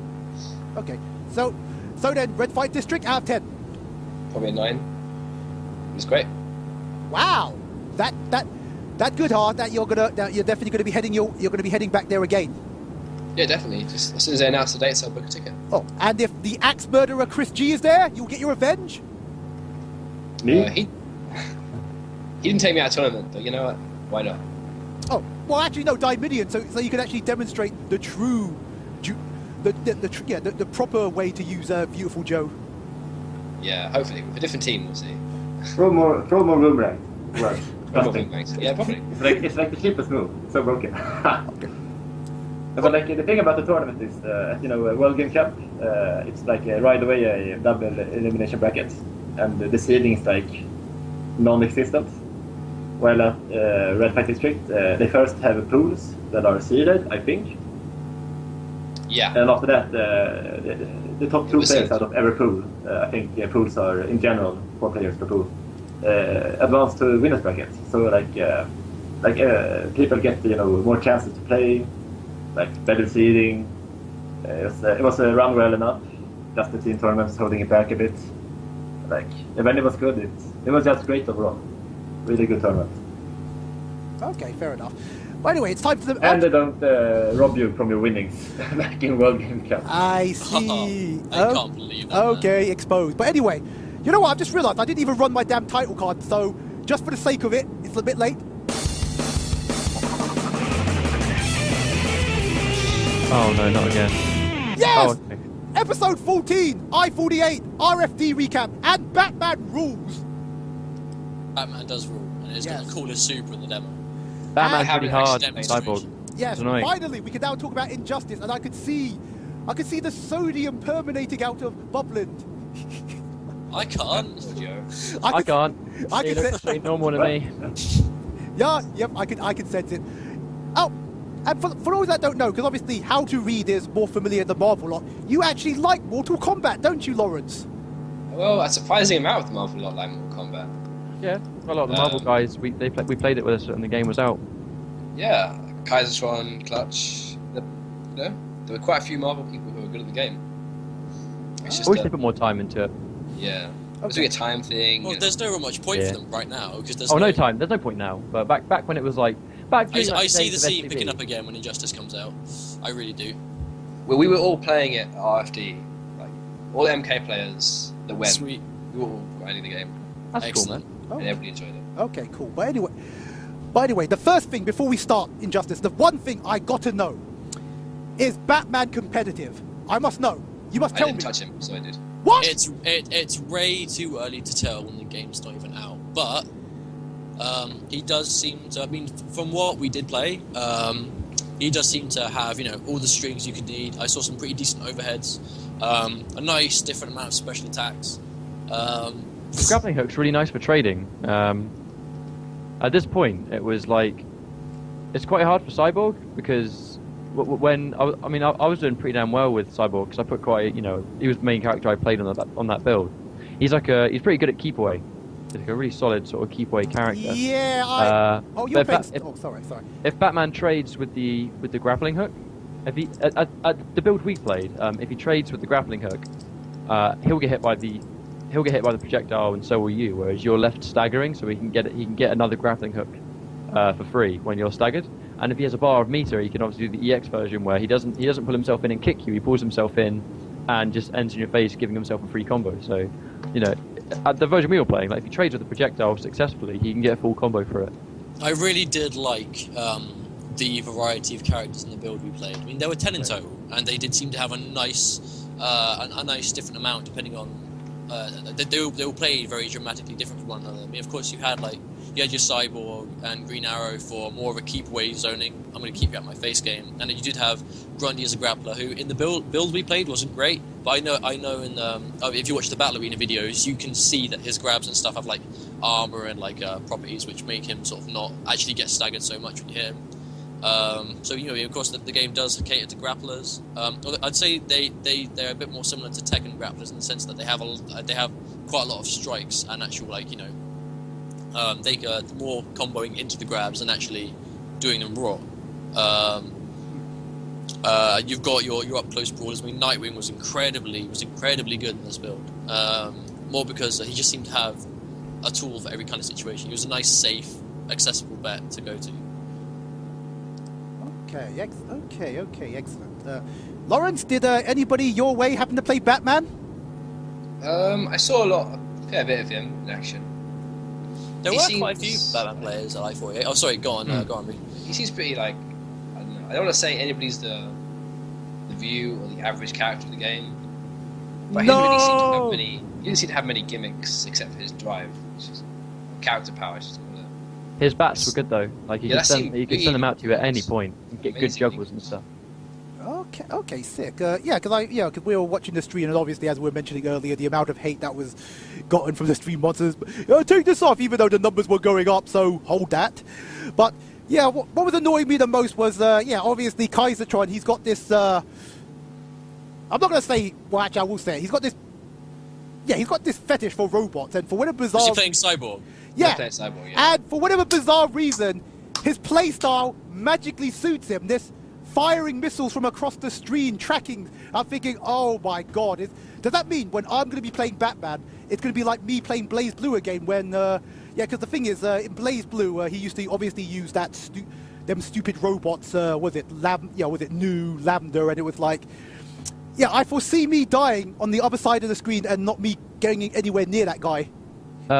Okay. So then, Red Fight District out of 10. Probably a 9. It was great. Wow. That good, huh? That you're definitely gonna be heading back there again. Yeah, definitely. Just as soon as they announce the dates, I'll book a ticket. Oh, and if the axe murderer Chris G is there, you'll get your revenge. Me? He didn't take me out of tournament, but you know what? Why not? Oh, well, actually, no, Dominion, so you can actually demonstrate the true, the proper way to use Beautiful Joe. Yeah, hopefully with a different team, we'll see. Throw more room rank. Right. Probably, thanks. Yeah, probably. It's like the cheapest move. It's so broken. But like the thing about the tournament is, you know, World Game Cup. It's like right away a double elimination bracket, and the seeding is like non-existent. While at Red Fight District, they first have pools that are seeded, I think. Yeah. And after that, the top 2 players out of every pool, I think pools are in general 4 players per pool, advance to winners bracket. So like people get, you know, more chances to play, like better seeding. It was run well enough. Just the team tournaments holding it back a bit. Like when it was good, it was just great overall. Really good tournament. Okay, fair enough. But anyway, it's time for the... And they don't rob you from your winnings, like in World Game Cup. I see. I can't believe that. Okay, exposed. But anyway, you know what? I've just realised I didn't even run my damn title card, so just for the sake of it, it's a bit late. Oh no, not again. Yes! Oh, okay. Episode 14, i48, RFD recap, and Batman rules. Batman does rule, and it's got Yes. the coolest super in the demo. Batman's haven't really hard. actually Cyborg. Yes, It's annoying. finally, we can now talk about Injustice, and I could see the sodium permeating out of Bubland. I can't. Audio. I can't. I He can looks say, straight normal to me. yeah, yep, I can sense it. Oh, and for those that don't know, because obviously How to Read is more familiar than Marvel lot, you actually like Mortal Kombat, don't you, Lawrence? Well, a surprising amount with Marvel lot like Mortal Kombat. Yeah, a lot of the Marvel guys, we played it with us when the game was out. Yeah, Kaisertron, Clutch. You know, there were quite a few Marvel people who were good at the game. It's just Always put more time into it. yeah. It's doing a time thing. Well, there's no real much point for them right now because there's No time. There's no point now. But back when it was like back. during, like, I see the days of scene STV. picking up again when Injustice comes out. I really do. Well, we were all playing it at RFD. Like all the MK players that went, Sweet. we were all grinding the game, That's Excellent. cool, man. Oh, and everybody enjoyed it. okay, cool. But anyway, the first thing before we start Injustice, the one thing I got to know is Batman competitive. I must know. You must I tell didn't me. touch him, so I did. What? It's way too early to tell when the game's not even out. But he does seem to. I mean, from what we did play, he does seem to have, you know, all the strings you could need. I saw some pretty decent overheads, a nice different amount of special attacks. The grappling hook's really nice for trading. At this point, it was like it's quite hard for Cyborg because when I was doing pretty damn well with Cyborg because I put quite, you know, he was the main character I played on that build. He's pretty good at keep away. He's like a really solid sort of keep away character. Yeah, you're but playing... sorry. If Batman trades with the grappling hook, if he at the build we played, if he trades with the grappling hook, he'll get hit by the projectile, and so will you. Whereas you're left staggering, so he can get another grappling hook for free when you're staggered. And if he has a bar of meter, he can obviously do the EX version where he doesn't pull himself in and kick you. He pulls himself in and just ends in your face, giving himself a free combo. So, you know, at the version we were playing, like if he trades with the projectile successfully, he can get a full combo for it. I really did like the variety of characters in the build we played. I mean, there were 10 in total, and they did seem to have a nice different amount depending on. They all played very dramatically different from one another. I mean, of course, you had your Cyborg and Green Arrow for more of a keep away zoning. I'm going to keep you out my face game, and then you did have Grundy as a grappler, who in the build we played wasn't great. But I know in if you watch the Battle Arena videos, you can see that his grabs and stuff have like armor and like properties which make him sort of not actually get staggered so much when you hit him. So of course, the game does cater to grapplers. I'd say they're a bit more similar to Tekken grapplers in the sense that they have quite a lot of strikes and actual they go more comboing into the grabs than actually doing them raw. You've got your up close brawlers. I mean, Nightwing was incredibly good in this build. More because he just seemed to have a tool for every kind of situation. He was a nice, safe, accessible bet to go to. Okay, excellent. Lawrence, did anybody your way happen to play Batman? I saw a fair bit of him in action. There were quite a few Batman players at i48. Oh, sorry, go on, Reed. He seems pretty I don't know. I don't want to say anybody's the view or the average character of the game, but he didn't seem to have many gimmicks except for his drive, which is character power. His bats were good though. Like you could send them out to you at any point and get good juggles and stuff. Okay, sick. Because we were watching the stream, and obviously, as we were mentioning earlier, the amount of hate that was gotten from the stream monsters. Take this off, even though the numbers were going up. So hold that. But yeah, what was annoying me the most was obviously Kaisertron. He's got this. I'm not going to say. Well, actually, I will say it. He's got this. Yeah, he's got this fetish for robots, and for whatever bizarre. Is he playing Cyborg? Yeah. Playing Cyborg, yeah. And for whatever bizarre reason, his playstyle magically suits him. This firing missiles from across the screen, tracking. I'm thinking, oh my god, does that mean when I'm going to be playing Batman, it's going to be like me playing Blaze Blue again? When because the thing is, in Blaze Blue, he used to obviously use them stupid robots. Was it New Lambda? And it was like, yeah, I foresee me dying on the other side of the screen and not me getting anywhere near that guy.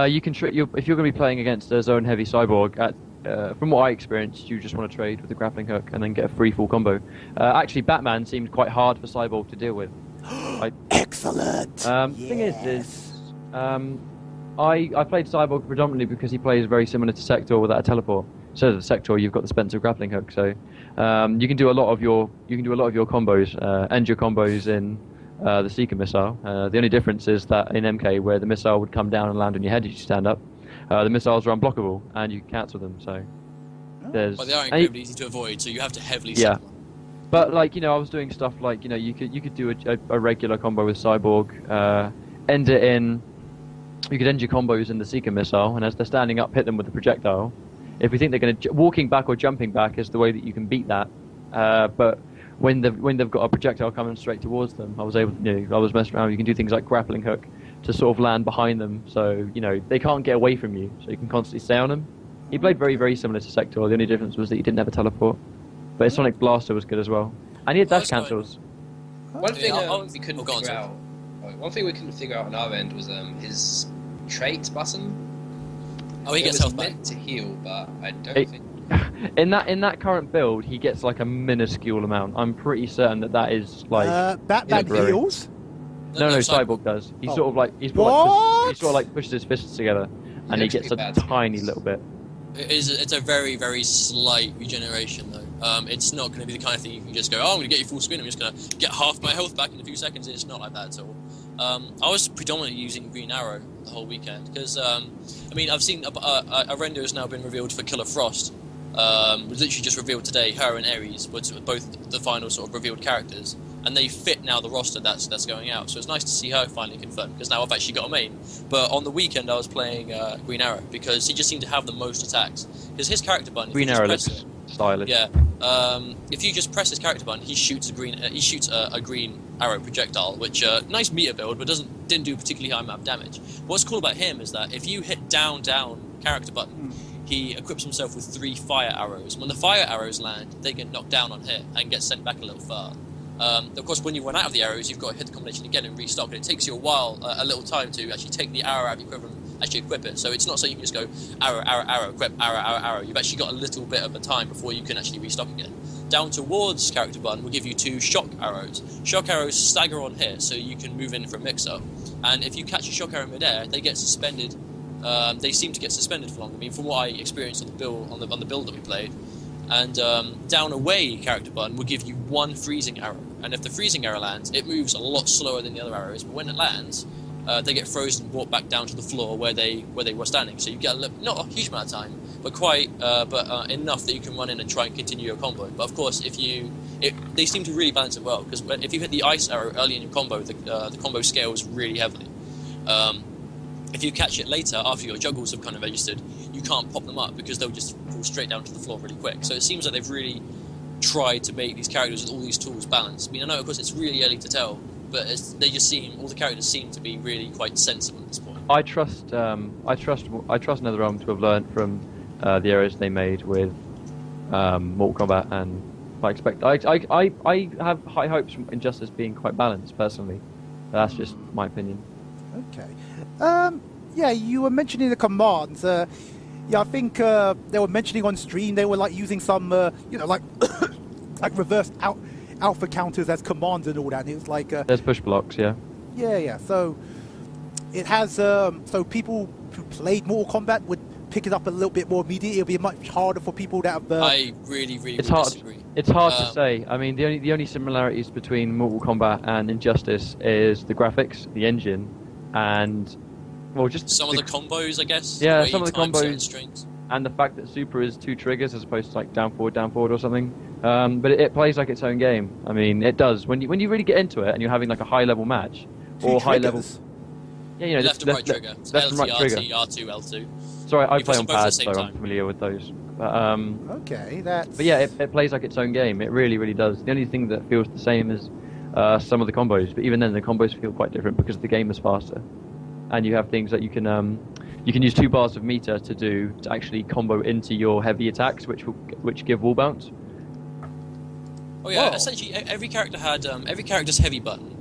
You can if you're going to be playing against a zone heavy cyborg. From what I experienced, you just want to trade with the grappling hook and then get a free full combo. Actually, Batman seemed quite hard for Cyborg to deal with. Excellent. The thing is, I played Cyborg predominantly because he plays very similar to Sector without a teleport. So the Sector, you've got the Spencer grappling hook, so you can do a lot of your combos, end your combos in the Seeker missile. The only difference is that in MK, where the missile would come down and land on your head as you stand up, the missiles are unblockable and you can cancel them. So there's. But they are incredibly easy to avoid, so you have to heavily set them. But I was doing stuff like you could do a regular combo with Cyborg, end it in. You could end your combos in the Seeker missile, and as they're standing up, hit them with the projectile. If we think they're going to walking back or jumping back is the way that you can beat that. But when they've got a projectile coming straight towards them, I was messing around. You can do things like grappling hook to sort of land behind them, so they can't get away from you, so you can constantly stay on them. He played very, very similar to Sector. The only difference was that he didn't have a teleport, but his Sonic Blaster was good as well, and he had dash cancels. One thing we couldn't figure out. One thing we couldn't figure out on our end was his trait button. Oh, he gets health back. Meant to heal, but I don't think. In that current build, he gets like a minuscule amount. I'm pretty certain that is like. Batman heals. No, Cyborg does. He sort of like pushes his fists together, and he gets a tiny little bit. It's a very, very slight regeneration, though. It's not going to be the kind of thing you can just go, I'm going to get you full screen, I'm just going to get half my health back in a few seconds. It's not like that at all. I was predominantly using Green Arrow the whole weekend, because, I've seen a render has now been revealed for Killer Frost. Was literally just revealed today. Her and Ares were both the final sort of revealed characters, and they fit now the roster that's going out. So it's nice to see her finally confirmed, because now I've actually got a main. But on the weekend I was playing Green Arrow because he just seemed to have the most attacks. Because his character button, Green Arrow looks stylish. Yeah. If you just press his character button, he shoots a green arrow projectile, which nice meter build, but didn't do particularly high map damage. What's cool about him is that if you hit down character button, he equips himself with 3 fire arrows. When the fire arrows land, they get knocked down on hit and get sent back a little far. Of course, when you run out of the arrows, you've got to hit the combination again and restock, and it takes you a little time to actually take the arrow out of your quiver and actually equip it. So it's not so you can just go arrow, arrow, arrow, equip, arrow, arrow, arrow. You've actually got a little bit of a time before you can actually restock again. Down towards character button will give you 2 shock arrows. Shock arrows stagger on hit, so you can move in for a mix-up. And if you catch a shock arrow mid-air, they get suspended. They seem to get suspended for long. I mean, from what I experienced on the build that we played. And down away character button will give you 1 freezing arrow. And if the freezing arrow lands, it moves a lot slower than the other arrows. But when it lands, they get frozen and brought back down to the floor where they were standing. So you get not a huge amount of time, but but enough that you can run in and try and continue your combo. But of course, they seem to really balance it well, because if you hit the ice arrow early in your combo, the combo scales really heavily. If you catch it later, after your juggles have kind of registered, you can't pop them up because they'll just fall straight down to the floor really quick. So it seems like they've really tried to make these characters with all these tools balanced. I mean, I know, of course, it's really early to tell, but all the characters seem to be really quite sensible at this point. I trust NetherRealm to have learned from the errors they made with Mortal Kombat, and I have high hopes from Injustice being quite balanced personally. That's just my opinion. Okay. Yeah, you were mentioning the commands. Yeah, I think they were mentioning on stream they were like using some, like like reverse alpha counters as commands and all that. And it was like there's push blocks, yeah. Yeah. So it has so people who played Mortal Kombat would pick it up a little bit more immediately. It'll be much harder for people that have. I really it's hard. disagree. It's hard to say. I mean, the only similarities between Mortal Kombat and Injustice is the graphics, the engine, and just some of the combos, I guess. Yeah, some of the combos, strings. And the fact that Super is 2 triggers as opposed to like down forward or something. But it plays like its own game. I mean, it does. When you really get into it and you're having like a high level match or high level. Yeah, left and right trigger. Left and right trigger. R2, L2. Sorry, I play on both at the pads, same so time. I'm familiar with those. But, okay, that's. But yeah, it plays like its own game. It really, really does. The only thing that feels the same is some of the combos. But even then, the combos feel quite different because the game is faster. And you have things that you can use 2 bars of meter to actually combo into your heavy attacks, which give wall bounce. Oh yeah, Whoa. Essentially every character had every character's heavy button.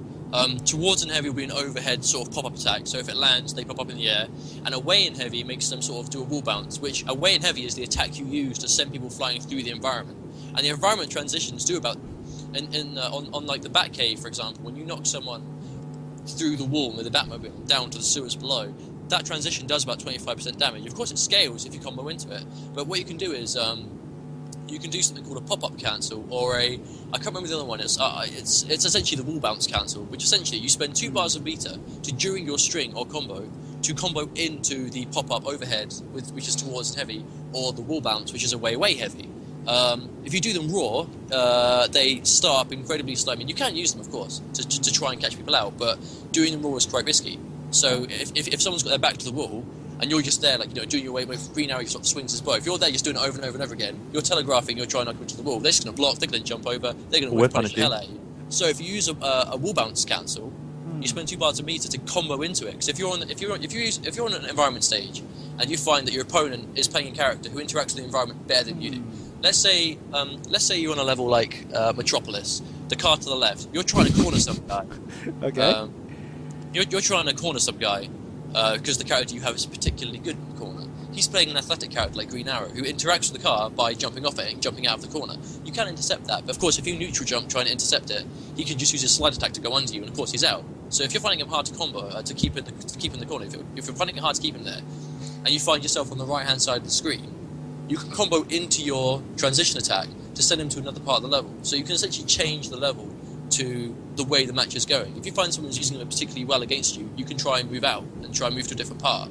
Towards and heavy will be an overhead sort of pop-up attack, so if it lands, they pop up in the air. And away and heavy makes them sort of do a wall bounce, which away and heavy is the attack you use to send people flying through the environment. And the environment transitions do about on like the Batcave, for example, when you knock someone through the wall with the Batmobile down to the sewers below, that transition does about 25% damage. Of course, it scales if you combo into it, but what you can do is you can do something called a pop-up cancel, or I can't remember the other one. It's essentially the wall bounce cancel, which essentially you spend 2 bars of meter to, during your string or combo, to combo into the pop-up overhead, which is towards and heavy, or the wall bounce, which is away heavy. If you do them raw, they start up incredibly slow. I mean, you can use them, of course, to try and catch people out, but doing them raw is quite risky. So if someone's got their back to the wall, and you're just there, like, doing your way with green arrow, sort of swings his bow. If you're there just doing it over and over and over again, you're telegraphing, you're trying to knock them to the wall. They're just going to block, they're going to jump over, they're going to whip punish the hell out of you. So if you use a wall bounce cancel, you spend 2 bars of meter to combo into it. Because if you're on an environment stage and you find that your opponent is playing a character who interacts with the environment better than you do, let's say you're on a level like Metropolis, the car to the left, you're trying to corner some guy. Okay. You're trying to corner some guy. Because the character you have is particularly good in the corner. He's playing an athletic character like Green Arrow, who interacts with the car by jumping off it and jumping out of the corner. You can intercept that, but of course if you neutral jump trying to intercept it, he can just use his slide attack to go under you, and of course he's out. So if you're finding him hard to combo, to keep in the corner, if you're finding it hard to keep him there, and you find yourself on the right-hand side of the screen, you can combo into your transition attack to send him to another part of the level. So you can essentially change the level to the way the match is going. If you find someone's using it particularly well against you, you can try and move out and try and move to a different part.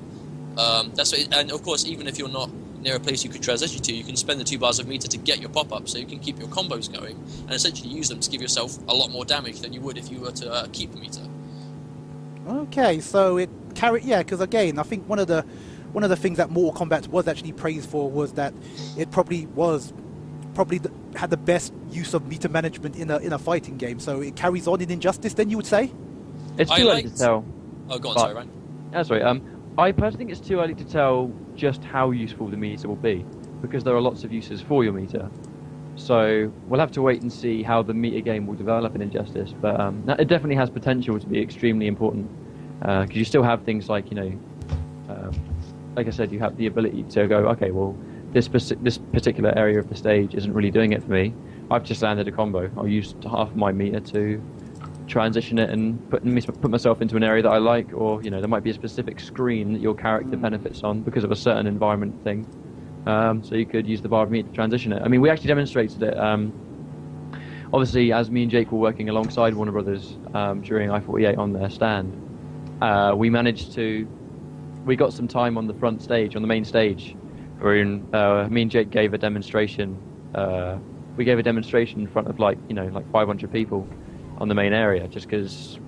And of course, even if you're not near a place you could transition to, you can spend the 2 bars of meter to get your pop-up, so you can keep your combos going and essentially use them to give yourself a lot more damage than you would if you were to keep the meter. Okay, so it carried, because again, I think one of the things that Mortal Kombat was actually praised for was that it probably had the best use of meter management in a fighting game. So it carries on in Injustice, then you would say? It's too early to tell. Oh, go on, sorry, Ryan. That's right. I personally think it's too early to tell just how useful the meter will be, because there are lots of uses for your meter. So we'll have to wait and see how the meter game will develop in Injustice. But it definitely has potential to be extremely important, because you still have things like, like I said, you have the ability to go, okay, well, this particular area of the stage isn't really doing it for me. I've just landed a combo. I'll use half my meter to transition it and put myself into an area that I like, or there might be a specific screen that your character benefits on because of a certain environment thing. So you could use the bar of meter to transition it. I mean, we actually demonstrated it. Obviously, as me and Jake were working alongside Warner Brothers during i48 on their stand, we got some time on the front stage, on the main stage, wherein me and Jake gave a demonstration. We gave a demonstration in front of like 500 people on the main area, just because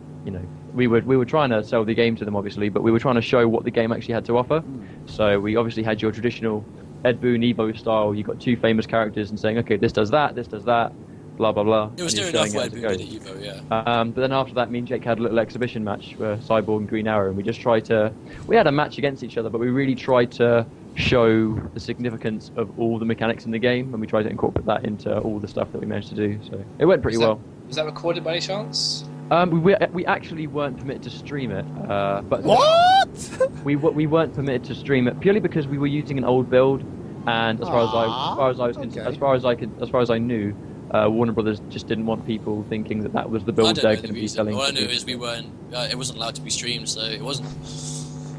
we were trying to sell the game to them, obviously, but we were trying to show what the game actually had to offer. So we obviously had your traditional Ed Boon Evo style. You got 2 famous characters and saying, okay, this does that, blah blah blah. It was near enough what Ed Boon did at Evo, yeah. But then after that, me and Jake had a little exhibition match for Cyborg and Green Arrow, and we just tried to. We had a match against each other, but we really tried to show the significance of all the mechanics in the game, and we tried to incorporate that into all the stuff that we managed to do. So it went pretty well. Was that recorded by any chance? We actually weren't permitted to stream it. But What? we weren't permitted to stream it purely because we were using an old build, and as far as I knew, Warner Brothers just didn't want people thinking that was the build they're going to be selling. All I knew is we weren't. It wasn't allowed to be streamed, so it wasn't.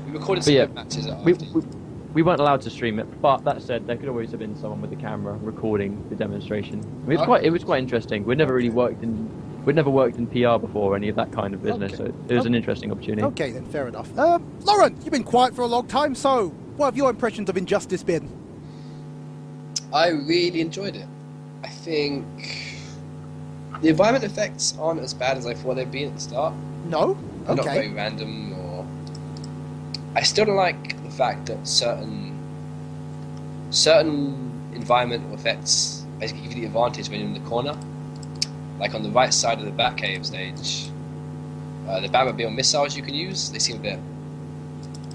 We recorded some matches at RFD. We weren't allowed to stream it, but that said, there could always have been someone with a camera recording the demonstration. I mean, it was quite interesting. We'd never worked in PR before or any of that kind of business, so it was an interesting opportunity. Okay, then, fair enough. Lauren, you've been quiet for a long time, so what have your impressions of Injustice been? I really enjoyed it. I think the environment effects aren't as bad as I thought they'd be at the start. No? They're not Okay. very random, or I still don't like the fact that certain environmental effects basically give you the advantage when you're in the corner. Like on the right side of the Batcave stage, the Batmobile missiles you can use, they seem a bit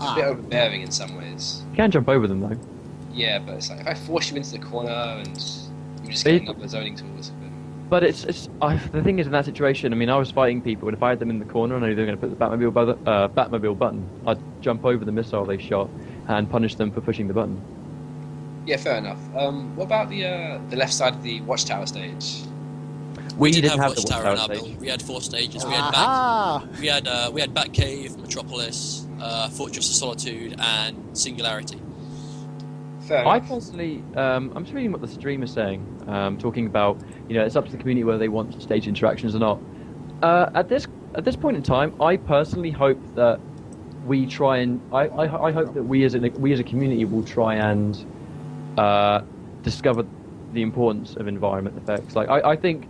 overbearing in some ways. You can jump over them though. Yeah, but it's like if I force you into the corner and you just get another zoning tools. But the thing is, in that situation, I mean, I was fighting people, and if I had them in the corner and I knew they were going to put the Batmobile button, I'd jump over the missile they shot and punish them for pushing the button. Yeah, fair enough. What about the left side of the Watchtower stage? We didn't have have the Watchtower in our stage. build. We had 4 stages. We Aha! had Batcave, Metropolis, Fortress of Solitude, and Singularity. Fair I enough. personally, I'm just reading what the streamer's saying, talking about, it's up to the community whether they want stage interactions or not. At this point in time, I personally hope that we try and I hope that we as a community will try and discover the importance of environment effects. Like I think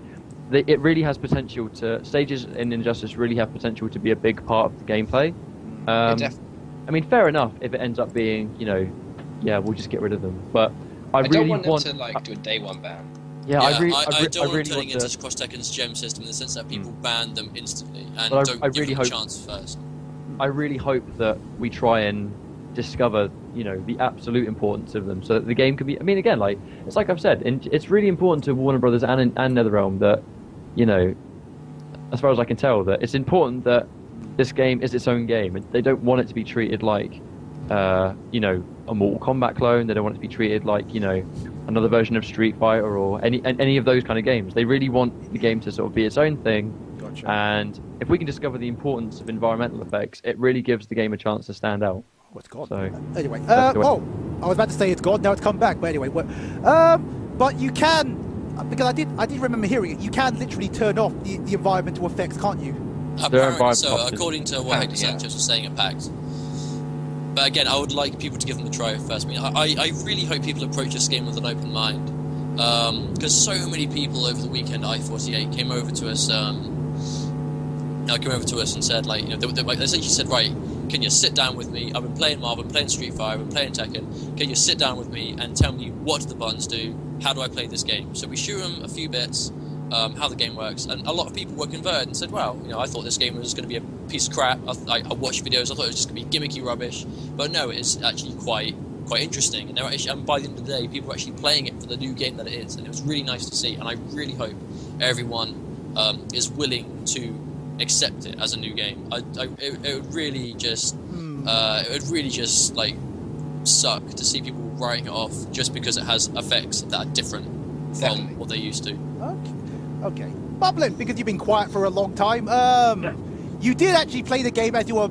that it really has potential to stages in Injustice really have potential to be a big part of the gameplay. I mean, fair enough if it ends up being, we'll just get rid of them. But I don't really want them to do a day one ban. Yeah, I don't really want them want turning into to. Cross Tekken's gem system in the sense that people ban them instantly and But don't I give really them a hope- chance first. I really hope that we try and discover, the absolute importance of them, so that the game can be. I mean, again, it's like I've said, and it's really important to Warner Brothers and NetherRealm that, as far as I can tell, that it's important that this game is its own game. They don't want it to be treated like, a Mortal Kombat clone. They don't want it to be treated like, another version of Street Fighter or any of those kind of games. They really want the game to sort of be its own thing. Gotcha. And if we can discover the importance of environmental effects, it really gives the game a chance to stand out. Oh, it's gone. So, Anyway, that's the way- I was about to say it's gone. Now it's come back. But anyway, but you can, because I did remember hearing it. You can literally turn off the environmental effects, can't you? Apparently so, environment according to what Hector Sanchez was saying at PAX. But again, I would like people to give them a try first. I mean, I really hope people approach this game with an open mind. Because so many people over the weekend at i48 came over to us and said, they essentially said, right, can you sit down with me? I've been playing Marvel, I've been playing Street Fighter, I've been playing Tekken. Can you sit down with me and tell me what do the buttons do? How do I play this game? So we show them a few bits, how the game works, and a lot of people were converted and said, well, I thought this game was going to be a piece of crap. I watched videos, I thought it was just going to be gimmicky rubbish, but no, it's actually quite interesting, and by the end of the day, people were actually playing it for the new game that it is, and it was really nice to see, and I really hope everyone is willing to accept it as a new game. It would really just suck to see people writing it off just because it has effects that are different from what they used to. Okay. Bubbling, because you've been quiet for a long time. You did actually play the game as you were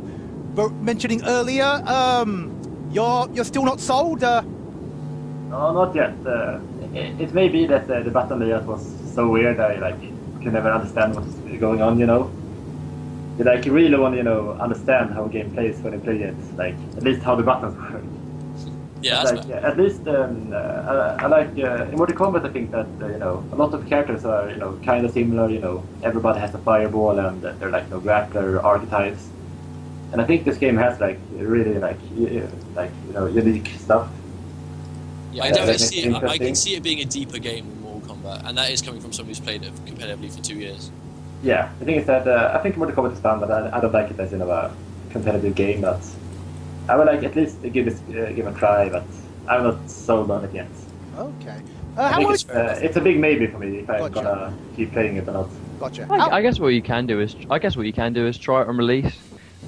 mentioning earlier. You're still not sold? No, not yet. It may be that the battle layout was so weird I can never understand what's going on. You really want to understand how a game plays when you play it. At least how the buttons work. Yeah, But, that's like, fair. at least I like in Mortal Kombat. I think that a lot of characters are kind of similar. Everybody has a fireball, and they're like grappler archetypes. And I think this game has like really unique stuff. Yeah, I that definitely makes see it it. I can interesting. see it being a deeper game than Mortal Kombat, and that is coming from someone who's played it competitively for 2 years. Yeah, the thing is that I think Mortal Kombat is fun, but I don't like it as a competitive game. But I would like at least give a try, but I'm not sold on it yet. Okay. I How think much? it's a big maybe for me if I'm Gotcha. gonna keep playing it or not. Gotcha. I guess what you can do is try it on release,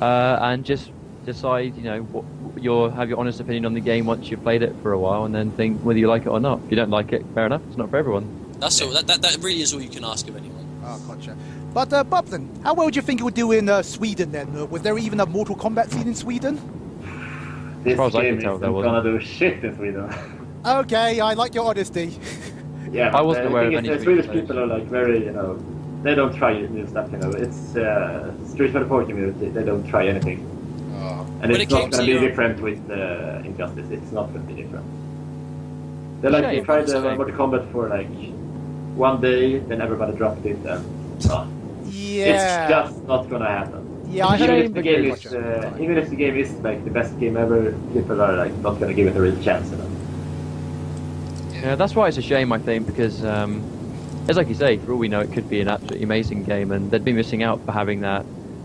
and just decide, have your honest opinion on the game once you've played it for a while, and then think whether you like it or not. If you don't like it, fair enough. It's not for everyone. That's all. That really is all you can ask of anyone. Oh, gotcha. But Bob, then, how well do you think it would do in Sweden? Then, was there even a Mortal Kombat scene in Sweden? This far as I game can tell, isn't there gonna do shit in Sweden. Okay, I like your honesty. Yeah, I but wasn't the aware thing of is, any the Swedish Swedish people are like very, they don't try new stuff. It's Street Fighter 4 community. They don't try anything, Oh. and When it's it not came gonna to be your- different with Injustice. It's not gonna be different. They Shame. tried Shame. Mortal Kombat for like 1 day, then everybody dropped it, and Yeah. it's just not gonna happen. Yeah, I Shame Even if the game because- is, even if the game is like the best game ever, people are like not gonna give it a real chance. Yeah, that's why it's a shame, I think, because as like you say, for all we know, it could be an absolutely amazing game, and they'd be missing out for having that.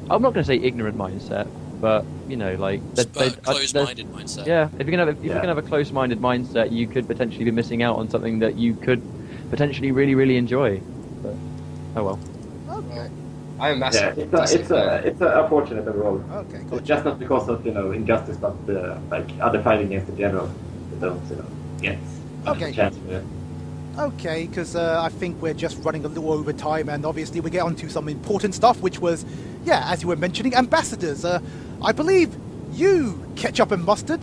I'm not going to say ignorant mindset, but Closed-minded mindset. Yeah, if you can have a close-minded mindset, you could potentially be missing out on something that you could potentially really, really enjoy. But oh well. Okay. I'm a massive. It's unfortunate overall. Okay, It's gotcha. just not because of Injustice, but like other fighting games in general. They don't get Okay. a chance for it. Okay, because I think we're just running a little over time, and obviously we get on to some important stuff, which was, as you were mentioning, ambassadors. I believe you, Ketchup and Mustard,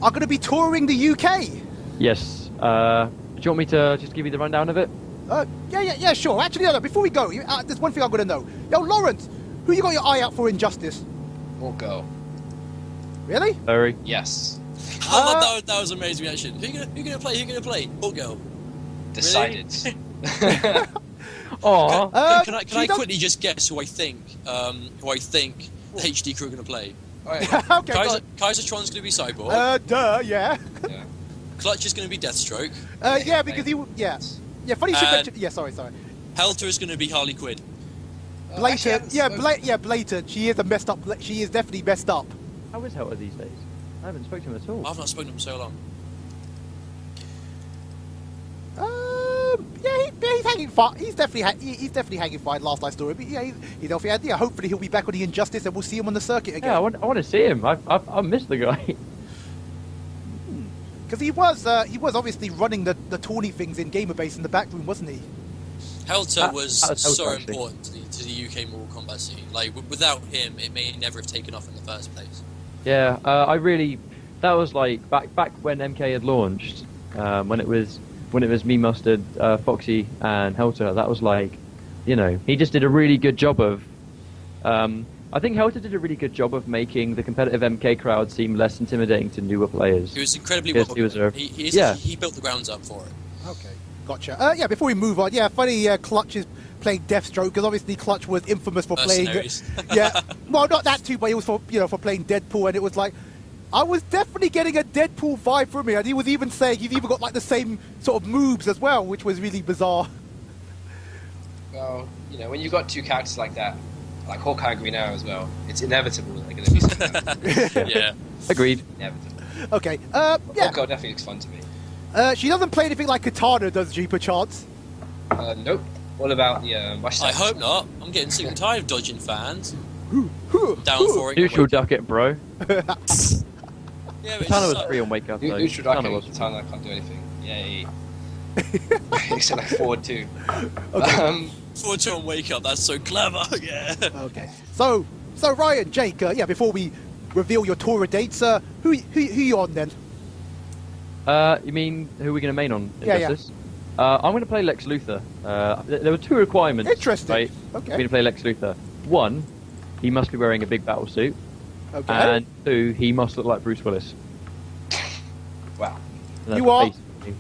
are going to be touring the UK. Yes. Do you want me to just give you the rundown of it? Yeah, sure. Actually, no, before we go, there's one thing I'm going to know. Yo, Lawrence, who you got your eye out for in Justice? Or go. Really? Very. Yes. Oh, that was an amazing reaction. Who gonna play? Who gonna play? Or go? Decided. Aw. Can I she does- quickly just guess who I think the HD crew are gonna play? Alright. Okay, go on. Kaisertron's gonna be Cyborg. Yeah. Yeah. Clutch is gonna be Deathstroke. Yeah, because he, yeah, funny you should And- mention. Yeah, sorry. Helter is gonna be Harley Quinn. Blatant. Blatant. She is a messed up. She is definitely messed up. How is Helter these days? I haven't spoken to him at all. I've not spoken to him so long. He's hanging fire. He's definitely hanging fire. Last I saw him, but he's healthy. And hopefully he'll be back on the Injustice, and we'll see him on the circuit again. Yeah, I want to see him. I missed the guy. Because he was obviously running the tourney things in Gamerbase in the back room, wasn't he? Helter was that was Helter, so actually. important to the UK Mortal Kombat scene. Like without him, it may never have taken off in the first place. Yeah, that was like back when MK had launched, when it was me, Mustard, Foxy, and Helter. That was like, he just did a really good job of. I think Helter did a really good job of making the competitive MK crowd seem less intimidating to newer players. He was incredibly Yes, well. he was a- He built the grounds up for it. Okay, gotcha. Before we move on, funny. Clutch is playing Deathstroke because obviously Clutch was infamous for playing. Mercenaries. Well, not that too, but he was for playing Deadpool, and it was like. I was definitely getting a Deadpool vibe from him, and he was even saying he's even got like the same sort of moves as well, which was really bizarre. Well, when you've got two characters like that, like Hawkeye and Green Arrow as well, it's inevitable that they're going to be something Yeah. Agreed. inevitable. Okay, Hawkeye definitely looks fun to me. she doesn't play anything like Katana, does she, perchance? Nope. All about the mush. I hope not. I'm getting sick and tired of dodging fans. Down for it. Neutral duck it, bro. Yeah, but Katana was it's free on Wake Up, though. Neutral Katana Duck was. Katana can't do anything. Yay. Except like forward too. Okay. Forward to and wake up. That's so clever. Yeah. Okay. So Ryan, Jake, before we reveal your tour dates, who you on then? You mean who are we going to main on Yeah. Injustice? I'm going to play Lex Luthor. There were two requirements. Interesting. Right, Okay. for me to play Lex Luthor. One, he must be wearing a big battle suit. Okay. And two, he must look like Bruce Willis. Wow. that's You are. basically-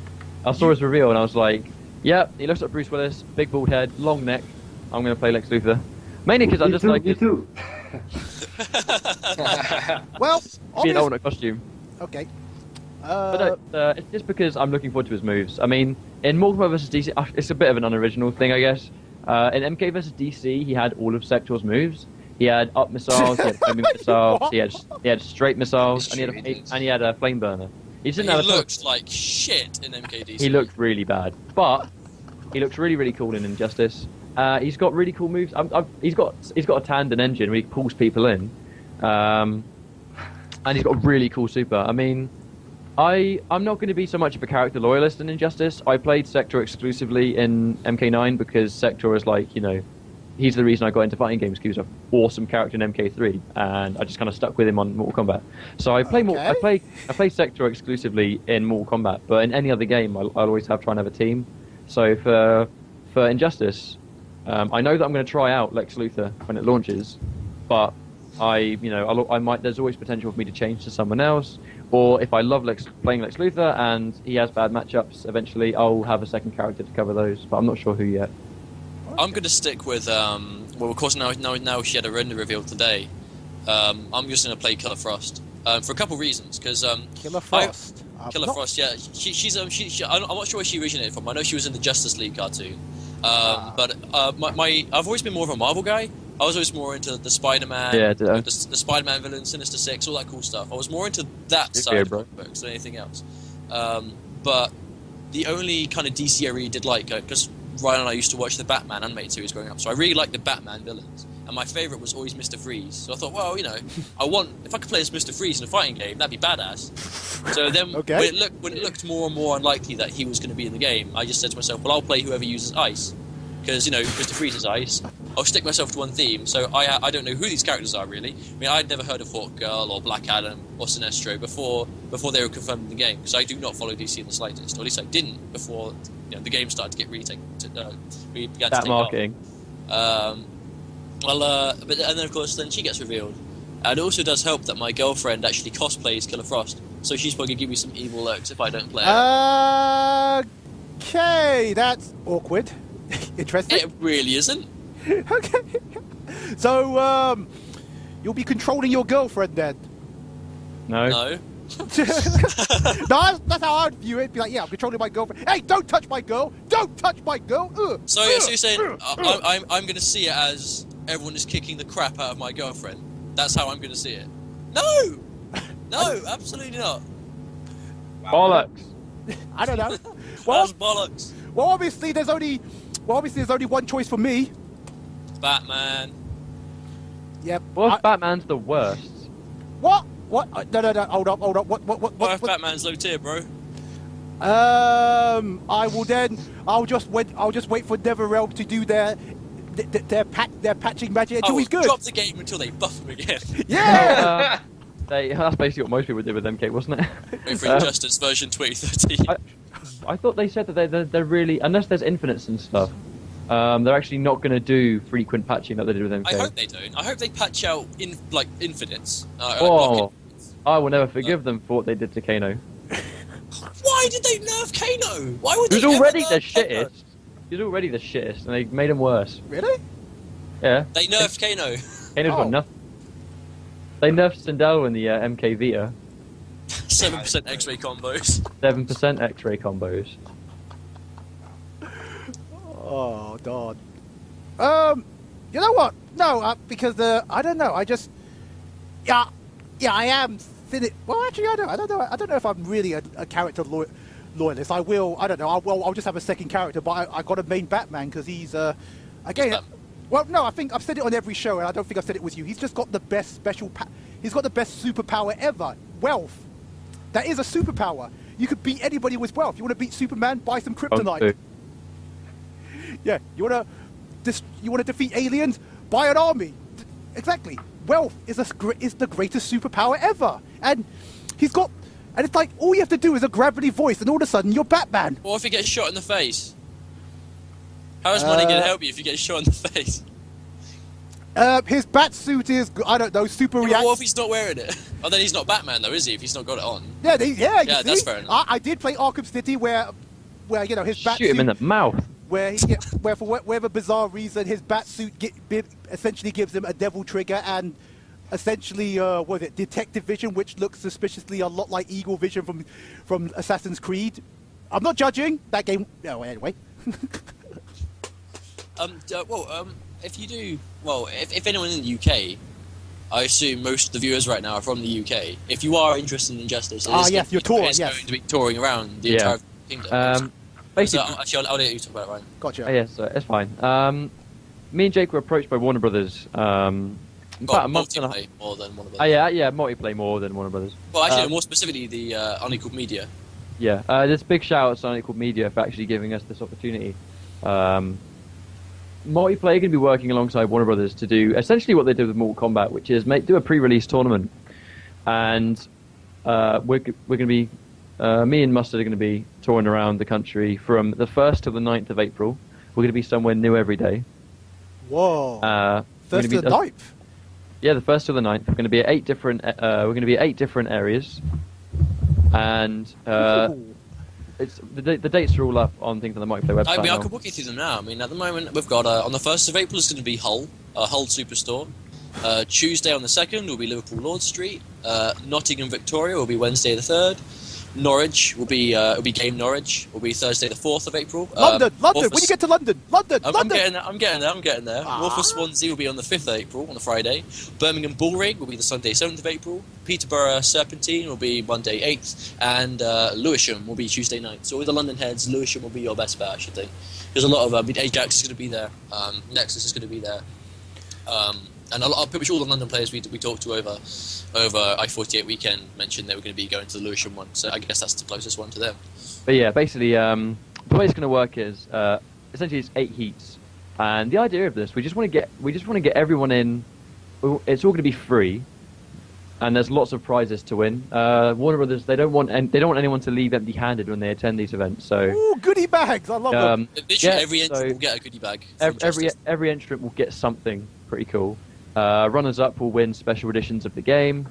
I saw his reveal and I was like, "Yep, he looks like Bruce Willis, big bald head, long neck. I'm going to play Lex Luthor." Mainly because I just like me his too. Well, being obvious. old in a costume. Okay. But no, it's just because I'm looking forward to his moves. I mean, in Mortal Kombat vs DC, it's a bit of an unoriginal thing, I guess. In MK vs DC, he had all of Sector's moves. He had up missiles, he had homing missiles, What? he had straight missiles, It's and true, he did. he had a flame burner. He He didn't have a looked like shit in MKDC. He looked really bad, but he looks really, really cool in Injustice. He's got really cool moves. He's got a tandem engine where he pulls people in, and he's got a really cool super. I mean, I'm not going to be so much of a character loyalist in Injustice. I played Sector exclusively in MK9 because Sector is like, you know, he's the reason I got into fighting games because he was an awesome character in MK3, and I just kind of stuck with him on Mortal Kombat. So I play Okay. I play Sector exclusively in Mortal Kombat, but in any other game, I'll always try and have a team. So for Injustice, I know that I'm going to try out Lex Luthor when it launches, but I might. There's always potential for me to change to someone else, or if I love playing Lex Luthor and he has bad matchups, eventually I'll have a second character to cover those. But I'm not sure who yet. I'm going to stick with, well, of course, now she had a render reveal today. I'm just going to play Killer Frost for a couple reasons. Because Killer Frost. Killer Frost, yeah, I'm not sure where she originated from. I know she was in the Justice League cartoon, but I've always been more of a Marvel guy. I was always more into the Spider-Man, Yeah, ditto. the Spider-Man villain, Sinister Six, all that cool stuff. I was more into that You're side weird, of bro. comic books than anything else. But the only kind of DC I really did like, because Ryan and I used to watch the Batman animated series growing up, so I really liked the Batman villains. And my favourite was always Mr. Freeze. So I thought, well, you know, if I could play as Mr. Freeze in a fighting game, that'd be badass. So then, Okay. when it looked more and more unlikely that he was going to be in the game, I just said to myself, well, I'll play whoever uses ice. Because, you know, Mr. Freeze is ice. I'll stick myself to one theme, so I don't know who these characters are, really. I mean, I'd never heard of Hawk Girl or Black Adam or Sinestro before they were confirmed in the game, because I do not follow DC in the slightest, or at least I didn't before the game started to get we began to That take marketing. off. And then of course, then she gets revealed. And it also does help that my girlfriend actually cosplays Killer Frost, so she's probably going to give me some evil looks if I don't play it. Okay, that's awkward. Interesting. It really isn't. Okay. So, you'll be controlling your girlfriend then? No. No. No, that's how I'd view it. Be like, yeah, I'm controlling my girlfriend. Hey, don't touch my girl! Don't touch my girl! So you're saying I'm going to see it as everyone is kicking the crap out of my girlfriend? That's how I'm going to see it? No! No, absolutely not. Bollocks. I don't know. That's Well, bollocks. well, obviously there's only one choice for me. Batman. Yep. Well, if Batman's the worst. What? What? No. Hold up. What? What if Batman's low tier, bro? I'll just wait for NetherRealm to do their patching magic until he's good. Drop the game until they buff him again. Yeah. That's basically what most people did with MK, wasn't it? Wait for Injustice version 2013. I thought they said that they're really, unless there's infinites and stuff, they're actually not going to do frequent patching like they did with MK. I hope they don't. I hope they patch out infinites. Oh, I will never forgive them for what they did to Kano. Why did they nerf Kano? Why would He they was already ever the nerf Kano? shittest. He was already the shittest, and they made him worse. Really? Yeah, They nerfed Kano. Kano's Oh. got nothing. They nerfed Sindel in the MK Vita. 7% X-ray combos. 7% X-ray combos. Oh, God. You know what? No, because I don't know. I just, yeah, I am. Well, actually, I don't know. I don't know if I'm really a character loyalist. I don't know. I'll just have a second character, but I got a main Batman because he's again. Batman? Well, no, I think I've said it on every show, and I don't think I've said it with you. He's just got the best he's got the best superpower ever. Wealth. That is a superpower. You could beat anybody with wealth. You want to beat Superman? Buy some kryptonite. Yeah. You want to defeat aliens? Buy an army. Exactly. Wealth is the greatest superpower ever, and it's like all you have to do is a gravity voice, and all of a sudden you're Batman. Or if he gets shot in the face? How is money going to help you if you get shot in the face? His bat suit is, I don't know, super What react. if he's not wearing it? Oh, then he's not Batman, though, is he? If he's not got it on. Yeah, you Yeah, see? that's fair enough. I did play Arkham City where you know his bat Shoot him suit, in the mouth. where for whatever bizarre reason his bat suit essentially gives him a devil trigger and essentially what is it, detective vision, which looks suspiciously a lot like Eagle Vision from Assassin's Creed. I'm not judging that game. No, anyway. If you do, if anyone in the UK, I assume most of the viewers right now are from the UK. If you are interested in Injustice, yes, you're touring. It's Yes, going to be touring around the entire kingdom. Basically, Actually, I'll let you talk about it, Ryan. gotcha. yes, it's fine. Me and Jake were approached by Warner Brothers. About a month and a half. Multiplayer more than Warner Brothers. Yeah, multiplayer more than Warner Brothers. Well, actually, more specifically, the Unequaled Media. Yeah, this big shout out to Unequaled Media for actually giving us this opportunity. Multiplayer going to be working alongside Warner Brothers to do essentially what they did with Mortal Kombat, which is do a pre-release tournament, and we're going to be me and Mustard are going to be touring around the country from the 1st to the 9th of April. We're going to be somewhere new every day. Whoa. First to the 9th. Yeah, the 1st to the 9th. We're going to be at 8 different. We're going to be at 8 different areas, and it's the dates are all up on things on the multiplayer website. I mean, I now. can walk you through them now. I mean, at the moment, we've got on the 1st of April is going to be Hull Superstore. Tuesday on the 2nd will be Liverpool Lord Street. Nottingham Victoria will be Wednesday the 3rd. Norwich will be Game Norwich. Will be Thursday the 4th of April. London. When you get to London. I'm getting there. Walthamstow Swansea will be on the 5th of April, on the Friday. Birmingham Bullring will be the Sunday 7th of April. Peterborough Serpentine will be Monday 8th. And Lewisham will be Tuesday 9th. So with the London heads, Lewisham will be your best bet, I should think. There's a lot of Ajax is going to be there. Nexus is going to be there. And pretty much all the London players we talked to over i48 weekend mentioned they were going to be going to the Lewisham one, so I guess that's the closest one to them. But yeah, basically, the way it's going to work is essentially it's 8 heats, and the idea of this, we just want to get everyone in. It's all going to be free, and there's lots of prizes to win. Warner Brothers, they don't want anyone to leave empty-handed when they attend these events. So ooh, goodie bags! I love them. Literally every entrant will get a goodie bag. Every entrant will get something pretty cool. Runners-up will win special editions of the game.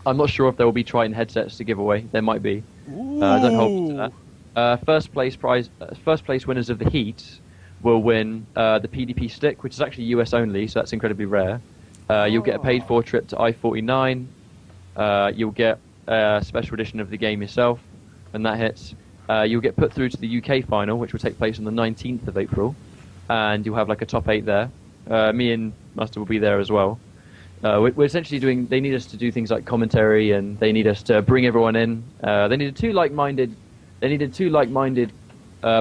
I'm not sure if there will be Triton headsets to give away. There might be. Don't hold me to that. First place winners of the heat will win the PDP stick, which is actually US only, so that's incredibly rare. You'll get a paid-for trip to I49. You'll get a special edition of the game yourself when that hits. You'll get put through to the UK final, which will take place on the 19th of April, and you'll have like a top 8 there. Me and Mustard will be there as well. We're essentially doing. They need us to do things like commentary, and they need us to bring everyone in. They needed two like-minded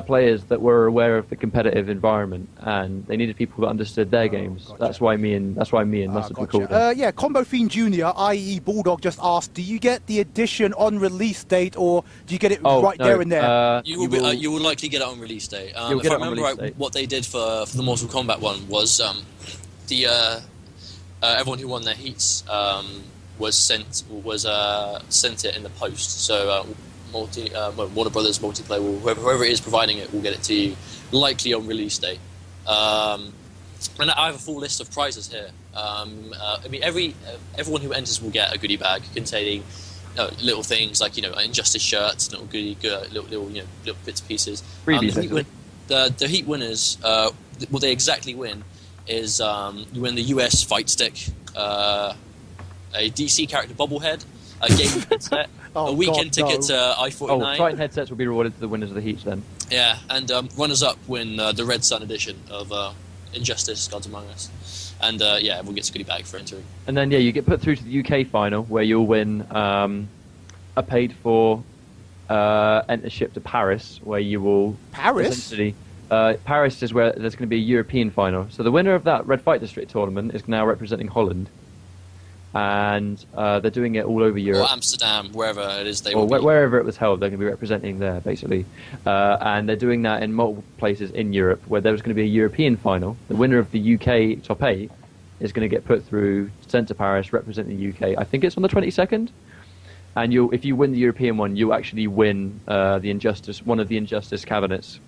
players that were aware of the competitive environment, and they needed people that understood their games. Gotcha. That's why me and Mustard were called. Yeah, Combo Fiend Jr., i.e. Bulldog, just asked, do you get the edition on release date, or do you get it right there and there? You will likely get it on release day. If I remember right, what they did for the Mortal Kombat one was everyone who won their heats was sent it in the post. So Warner Brothers multiplayer, whoever it is providing it, will get it to you, likely on release day. And I have a full list of prizes here. I mean, everyone who enters will get a goodie bag containing little things like Injustice shirts, little little bits and pieces. The heat winners, what they exactly win is you win the US fight stick, a DC character bobblehead, a game headset, a weekend ticket to I49. Triton headsets will be rewarded to the winners of the heats then. Yeah, and runners-up win the Red Sun edition of Injustice: Gods Among Us. And everyone gets a goodie bag for entering. And then you get put through to the UK final, where you'll win a paid-for entership to Paris, where you will essentially. Paris is where there's going to be a European final. So the winner of that Red Fight District tournament is now representing Holland, and they're doing it all over Europe. Or Amsterdam, wherever it is they or will be. wherever it was held, they're going to be representing there, basically. And they're doing that in multiple places in Europe, where there's going to be a European final. The winner of the UK top 8 is going to get put through, sent to Paris, representing the UK. I think it's on the 22nd. And if you win the European one, you'll actually win one of the Injustice cabinets.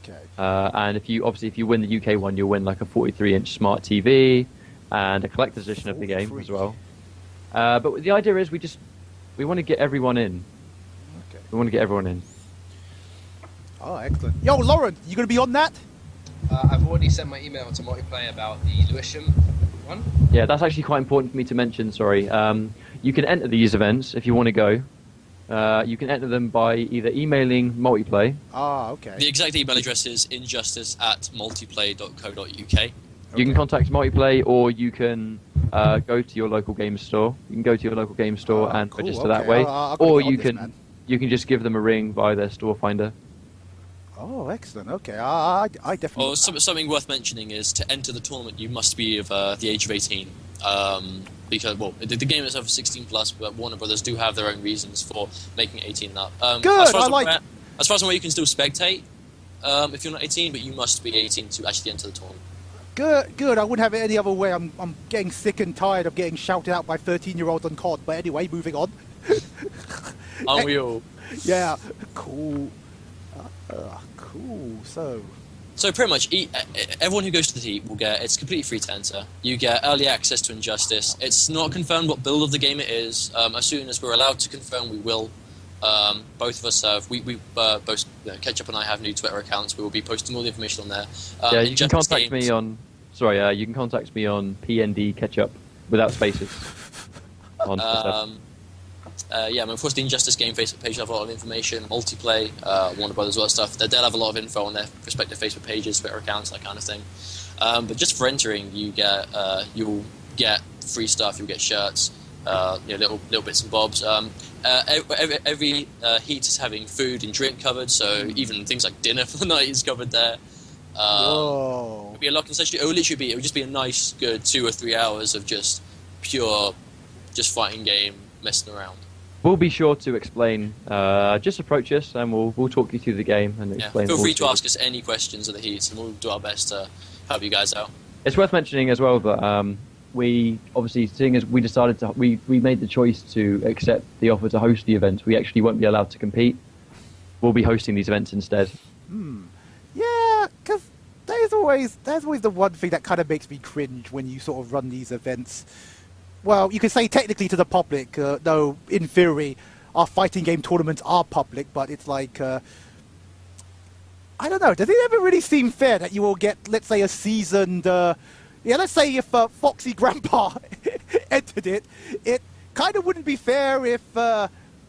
Okay. And if you win the UK one, you'll win like a 43-inch smart TV and a collector's edition of the game 43. as well. But the idea is we want to get everyone in. Okay. We want to get everyone in. Oh, excellent. Yo, Lauren, you going to be on that? I've already sent my email to Multiplayer about the Lewisham one. Yeah, that's actually quite important for me to mention. Sorry. You can enter these events if you want to go. You can enter them by either emailing Multiplay. Ah, okay. The exact email address is injustice@multiplay.co.uk. You can contact Multiplay, or you can go to your local game store. You can go to your local game store and cool, register that okay. way, I've gotta or get on you this, can man. you can just give them a ring via their store finder. Oh, excellent. Okay, I definitely. Or something worth mentioning is to enter the tournament, you must be of the age of 18. Because, well, the game itself is 16 plus, but Warner Brothers do have their own reasons for making 18 and up. Good, as far as I like. As far as I'm aware, you can still spectate if you're not 18, but you must be 18 to actually enter the tournament. Good. I wouldn't have it any other way. I'm getting sick and tired of getting shouted out by 13-year-olds on COD. But anyway, moving on. Aren't we all? Yeah. Cool. Cool. So pretty much, everyone who goes to the heat will get. It's completely free to enter. You get early access to Injustice. It's not confirmed what build of the game it is. As soon as we're allowed to confirm, we will. Both of us have. We both. Ketchup and I have new Twitter accounts. We will be posting all the information on there. Yeah, you can Injustice contact me on. Sorry, you can contact me on PND Ketchup without spaces. On Twitter. Of course, the Injustice game Facebook page will have a lot of information, Multiplay, Warner Brothers, all that stuff. They'll have a lot of info on their respective Facebook pages, Twitter accounts, that kind of thing. But just for entering, you'll get free stuff. You'll get shirts, little bits and bobs. Every heat is having food and drink covered, so even things like dinner for the night is covered there. Whoa. It'll be a lot. Essentially, it would just be a nice, good 2 or 3 hours of just pure, fighting game, messing around. We'll be sure to explain. Just approach us, and we'll talk you through the game and explain. Feel free to all ask us any questions at the heats, and we'll do our best to help you guys out. It's worth mentioning as well that we obviously, seeing as we decided to, we made the choice to accept the offer to host the event. We actually won't be allowed to compete. We'll be hosting these events instead. Yeah, because there's always the one thing that kind of makes me cringe when you sort of run these events. Well, you could say technically to the public, though in theory, our fighting game tournaments are public, but it's like, I don't know, does it ever really seem fair that you will get, let's say, a seasoned, let's say if Foxy Grandpa entered it kind of wouldn't be fair if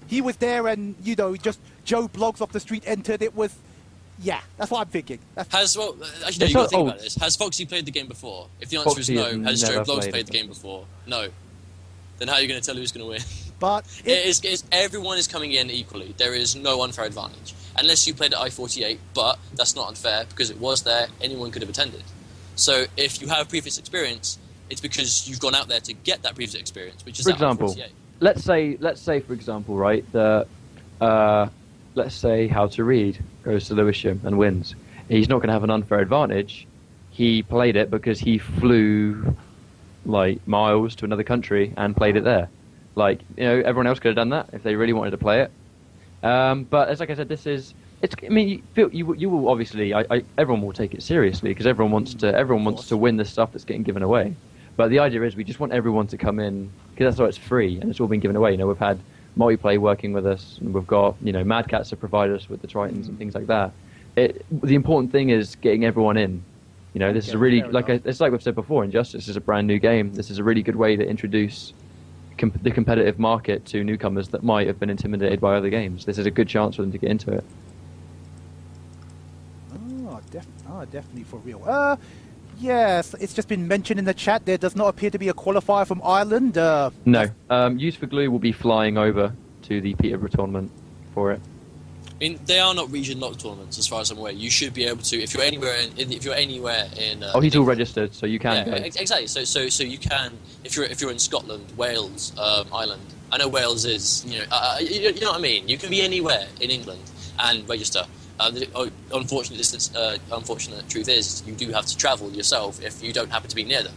he was there and, just Joe Blogs off the street entered. It was, yeah, that's what I'm thinking. Actually, no, you got to think about this. Has Foxy played the game before? If the answer Foxy is no, has Joe never Blogs played played it the game before? No. Then how are you going to tell who's going to win? But Everyone is coming in equally. There is no unfair advantage. Unless you played at I48, but that's not unfair because it was there, anyone could have attended. So if you have previous experience, it's because you've gone out there to get that previous experience, which is For at example, I48. let's say for example, right, that let's say How to Read goes to Lewisham and wins. He's not going to have an unfair advantage. He played it because he flew like miles to another country and played it there. Like, everyone else could have done that if they really wanted to play it. But as like I said, you will obviously, everyone will take it seriously because everyone wants to win the stuff that's getting given away. But the idea is we just want everyone to come in because that's why it's free and it's all been given away. We've had Multiplay working with us, and we've got Mad Cats to provide us with the Tritons and things like that. The important thing is getting everyone in. This is a really it's like we've said before. Injustice is a brand new game. This is a really good way to introduce the competitive market to newcomers that might have been intimidated by other games. This is a good chance for them to get into it. Definitely for real. Yes, it's just been mentioned in the chat. There does not appear to be a qualifier from Ireland. No. Use for Glue will be flying over to the Peterborough tournament for it. I mean, they are not region-locked tournaments, as far as I'm aware. You should be able to, if you're anywhere in he's all England, registered, so you can go. Exactly. So you can, if you're in Scotland, Wales, Ireland. I know Wales is, you know what I mean. You can be anywhere in England and register. The unfortunate truth is, you do have to travel yourself if you don't happen to be near them.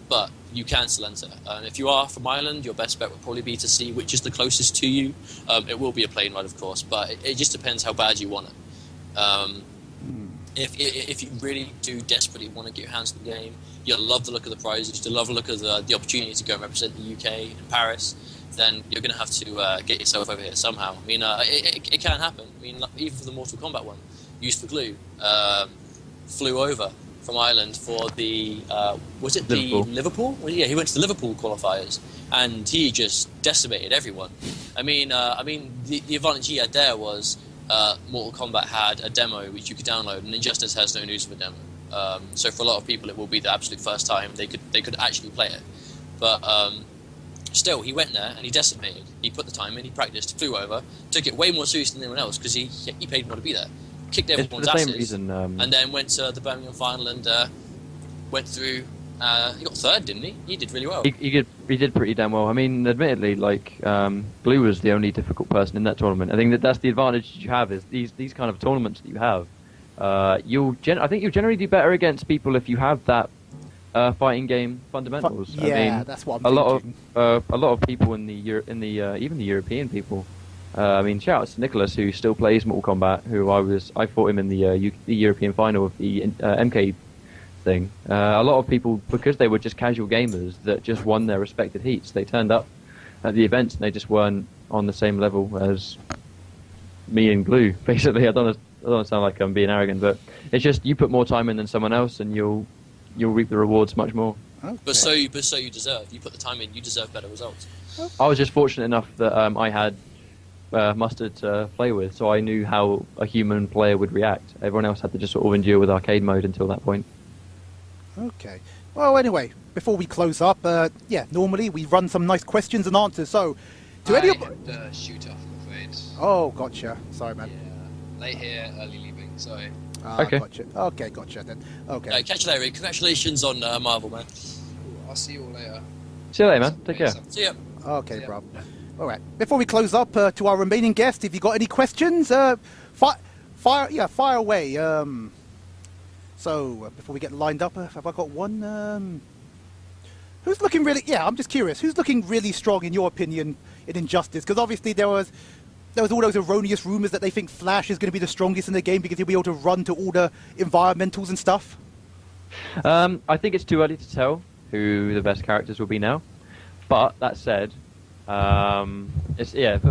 But you can still enter. If you are from Ireland, your best bet would probably be to see which is the closest to you. It will be a plane ride, of course, but it just depends how bad you want it. if you really do desperately want to get your hands on the game, you'll love the look of the prizes, you'll love the look of the opportunity to go and represent the UK in Paris, then you're going to have to get yourself over here somehow. I mean, it can happen. I mean, even for the Mortal Kombat one, Used for Glue flew over from Ireland for the was it Liverpool. the Liverpool? Well, yeah, he went to the Liverpool qualifiers and he just decimated everyone. I mean, the advantage he had there was Mortal Kombat had a demo which you could download, and Injustice has no news of a demo. So for a lot of people, it will be the absolute first time they could actually play it. But still, he went there and he decimated. He put the time in, he practiced, flew over, took it way more seriously than anyone else because he paid more to be there. Kicked It's for everyone's the same asses, reason. and then went to the Birmingham final and went through. He got third, didn't he? He did really well. He did pretty damn well. I mean, admittedly, like Blue was the only difficult person in that tournament. I think that's the advantage you have is these kind of tournaments that you have. I think you'll generally do better against people if you have that fighting game fundamentals. Yeah, I mean, that's what I'm thinking. a lot of people in the even the European people. I mean, shout out to Nicholas who still plays Mortal Kombat. Who I fought him in the European final of the MK thing. A lot of people, because they were just casual gamers that just won their respected heats, they turned up at the events and they just weren't on the same level as me and Glue. Basically, I don't want to sound like I'm being arrogant, but it's just you put more time in than someone else, and you'll reap the rewards much more. Okay. But so you deserve. You put the time in, you deserve better results. I was just fortunate enough that I had Mustard to play with, so I knew how a human player would react. Everyone else had to just sort of endure with arcade mode until that point. Okay. Well, anyway, before we close up, normally we run some nice questions and answers. So, to any of... shoot off, I'm afraid. Oh, gotcha. Sorry, man. Yeah, late here, early leaving. Sorry. Okay. Gotcha. Okay, gotcha then. Okay. Catch you later. Congratulations on Marvel, man. Ooh, I'll see you all later. See you later, man. Take care. See ya. Okay, Yeah. bro. All right. Before we close up, to our remaining guests, if you got any questions, fire away. So before we get lined up, have I got one? Who's looking really? Yeah, I'm just curious. Who's looking really strong in your opinion in Injustice? Because obviously there was all those erroneous rumors that they think Flash is going to be the strongest in the game because he'll be able to run to all the environmentals and stuff. I think it's too early to tell who the best characters will be now. But that said, but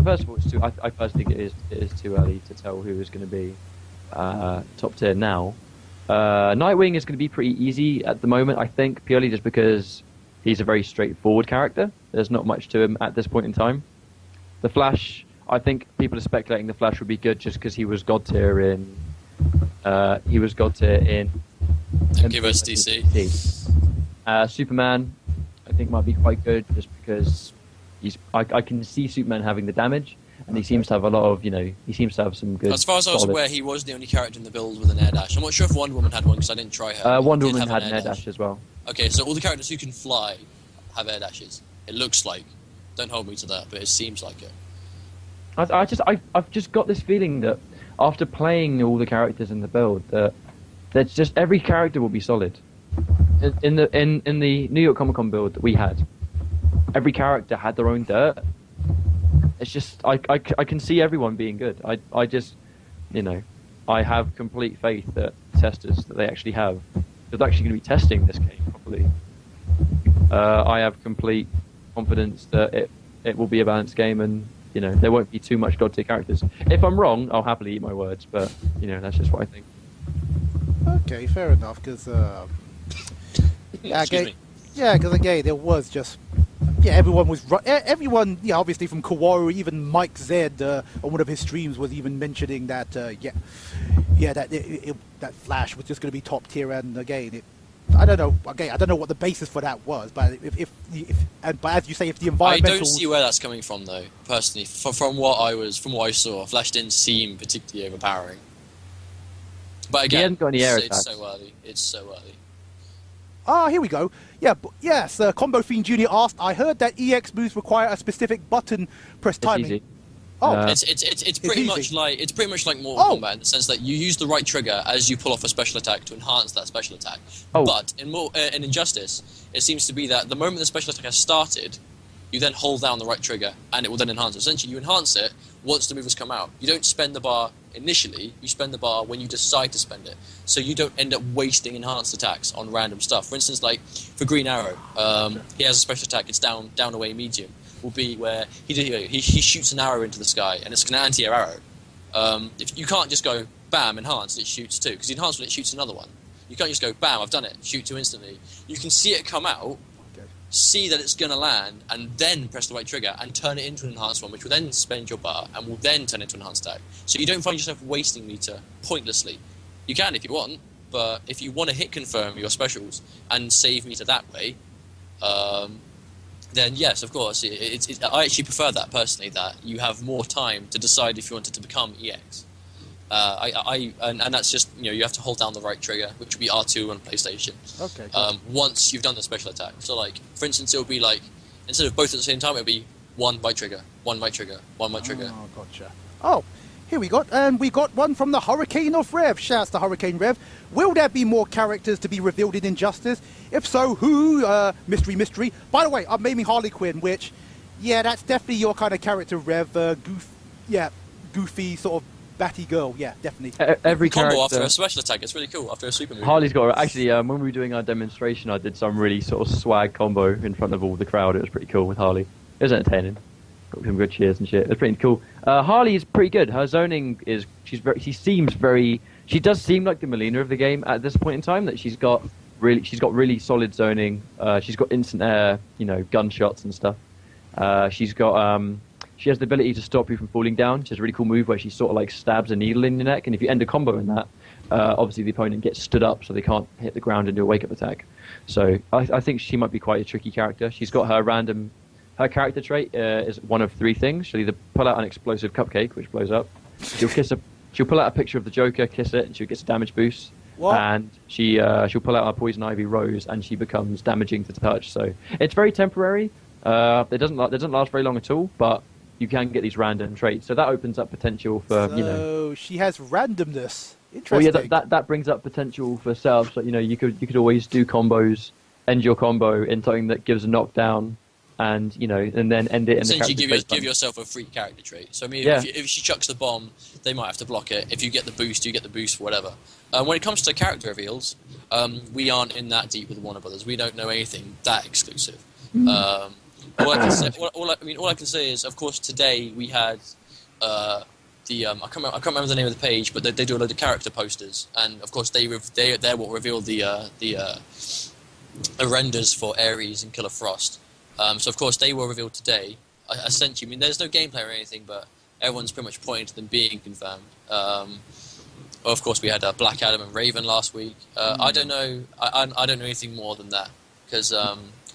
first of all, I personally think it is too early to tell who is going to be top tier now. Nightwing is going to be pretty easy at the moment, I think, purely just because he's a very straightforward character. There's not much to him at this point in time. The Flash, I think people are speculating the Flash would be good just because he was god tier in. MK vs DC. Superman, I think might be quite good just because I can see Superman having the damage, and he seems to have a lot of, he seems to have some good. As far as I was aware, he was the only character in the build with an air dash. I'm not sure if Wonder Woman had one because I didn't try her. Wonder Did Woman have had an air dash as well. Okay, so all the characters who can fly have air dashes. It looks like. Don't hold me to that, but it seems like it. I've just got this feeling that after playing all the characters in the build, that there's just every character will be solid. In the New York Comic Con build that we had, every character had their own dirt. It's just I can see everyone being good. I just I have complete faith that testers that they actually have. They're actually going to be testing this game properly. I have complete confidence that it will be a balanced game, and there won't be too much god tier characters. If I'm wrong, I'll happily eat my words, but that's just what I think. Okay, fair enough. Because Excuse me. because again, there was just everyone was everyone. Yeah, obviously from Kaworu, even Mike Zed on one of his streams was even mentioning that that Flash was just going to be top tier, and again, I don't know. Again, I don't know what the basis for that was, but but as you say, if the environmental, I don't see where that's coming from, though. Personally, from what I saw, Flash didn't seem particularly overpowering. But again, he hasn't got any air it's attacks. so early. It's so early. Ah, here we go. Yeah, yes. Combo Fiend Junior asked, I heard that EX moves require a specific button press timing. It's easy. Oh, It's pretty easy. much like Mortal Oh. Kombat in the sense that you use the right trigger as you pull off a special attack to enhance that special attack. Oh. But in Injustice, it seems to be that the moment the special attack has started, you then hold down the right trigger and it will then enhance it. Essentially, you enhance it once the move has come out. You don't spend the bar initially, you spend the bar when you decide to spend it, so you don't end up wasting enhanced attacks on random stuff. For instance, like for Green Arrow, he has a special attack. It's down, away, medium. Will be where he shoots an arrow into the sky, and it's an anti-air arrow. If you can't just go bam, enhanced, it shoots 2, because the enhanced one, it shoots another one. You can't just go bam, I've done it, shoot 2 instantly. You can see it come out, see that it's going to land, and then press the right trigger and turn it into an enhanced one, which will then spend your bar and will then turn into an enhanced attack. So you don't find yourself wasting meter pointlessly. You can if you want, but if you want to hit confirm your specials and save meter that way, then yes, of course. I actually prefer that personally, that you have more time to decide if you want it to become EX. And that's just, you have to hold down the right trigger, which would be R2 on PlayStation. Okay. Cool. Once you've done the special attack. So, like, for instance, it would be like, instead of both at the same time, it would be one right trigger, one right trigger, one right trigger. Oh, gotcha. Oh, here we got one from the Hurricane of Rev. Shouts to Hurricane Rev. Will there be more characters to be revealed in Injustice? If so, who? Mystery. By the way, I'm naming Harley Quinn, which, yeah, that's definitely your kind of character, Rev. Goofy sort of batty girl. Yeah, definitely. Every combo character after a special attack. It's really cool. After a super move. Harley's got actually. When we were doing our demonstration, I did some really sort of swag combo in front of all the crowd. It was pretty cool with Harley. It was entertaining. Got some good cheers and shit. It was pretty cool. Harley is pretty good. Her zoning is. She does seem like the Melina of the game at this point in time. That she's got really solid zoning. She's got instant air, gunshots and stuff. She has the ability to stop you from falling down. She has a really cool move where she sort of like stabs a needle in your neck, and if you end a combo in that, obviously the opponent gets stood up so they can't hit the ground and do a wake-up attack. So I think she might be quite a tricky character. She's got her character trait is one of 3 things. She'll either pull out an explosive cupcake, which blows up. She'll pull out a picture of the Joker, kiss it, and she gets a damage boost. What? And she'll pull out a Poison Ivy Rose, and she becomes damaging to touch. So it's very temporary. It doesn't last very long at all, but you can get these random traits. So that opens up potential for, So she has randomness. Interesting. Well, yeah, that brings up potential for setups. Like, you could always do combos, end your combo in something that gives a knockdown, and and then end it in the essentially character's give yourself a free character trait. So I mean, Yeah. if she chucks the bomb, they might have to block it. If you get the boost, you get the boost for whatever. When it comes to character reveals, we aren't in that deep with Warner Brothers. We don't know anything that exclusive. All I can say is, of course, today we had I can't remember the name of the page, but they do a load of character posters, and of course they're what reveal the renders for Ares and Killer Frost. So of course they were revealed today. Essentially, I mean, there's no gameplay or anything, but everyone's pretty much pointing to them being confirmed. Of course, we had Black Adam and Raven last week. I don't know. I don't know anything more than that, because.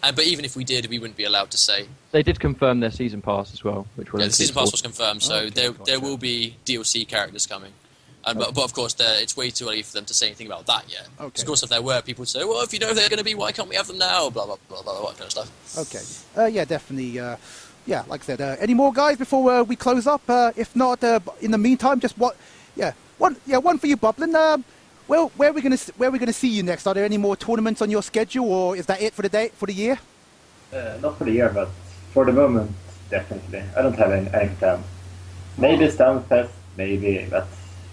But even if we did, we wouldn't be allowed to say. They did confirm their season pass as well, which will. Yeah, the season pass was confirmed, so there will be DLC characters coming. But of course, it's way too early for them to say anything about that yet. Okay. Of course, if there were, people would say, well, if you know they're going to be, why can't we have them now? Blah, blah, blah, blah, blah, kind of stuff. Okay. Yeah, definitely. Like I said, any more guys before we close up? If not, in the meantime, just one for you, Bublin. Well, where are we gonna see you next? Are there any more tournaments on your schedule, or is that it for the year? Not for the year, but for the moment, definitely. I don't have any plan. Maybe Stunfest, maybe, but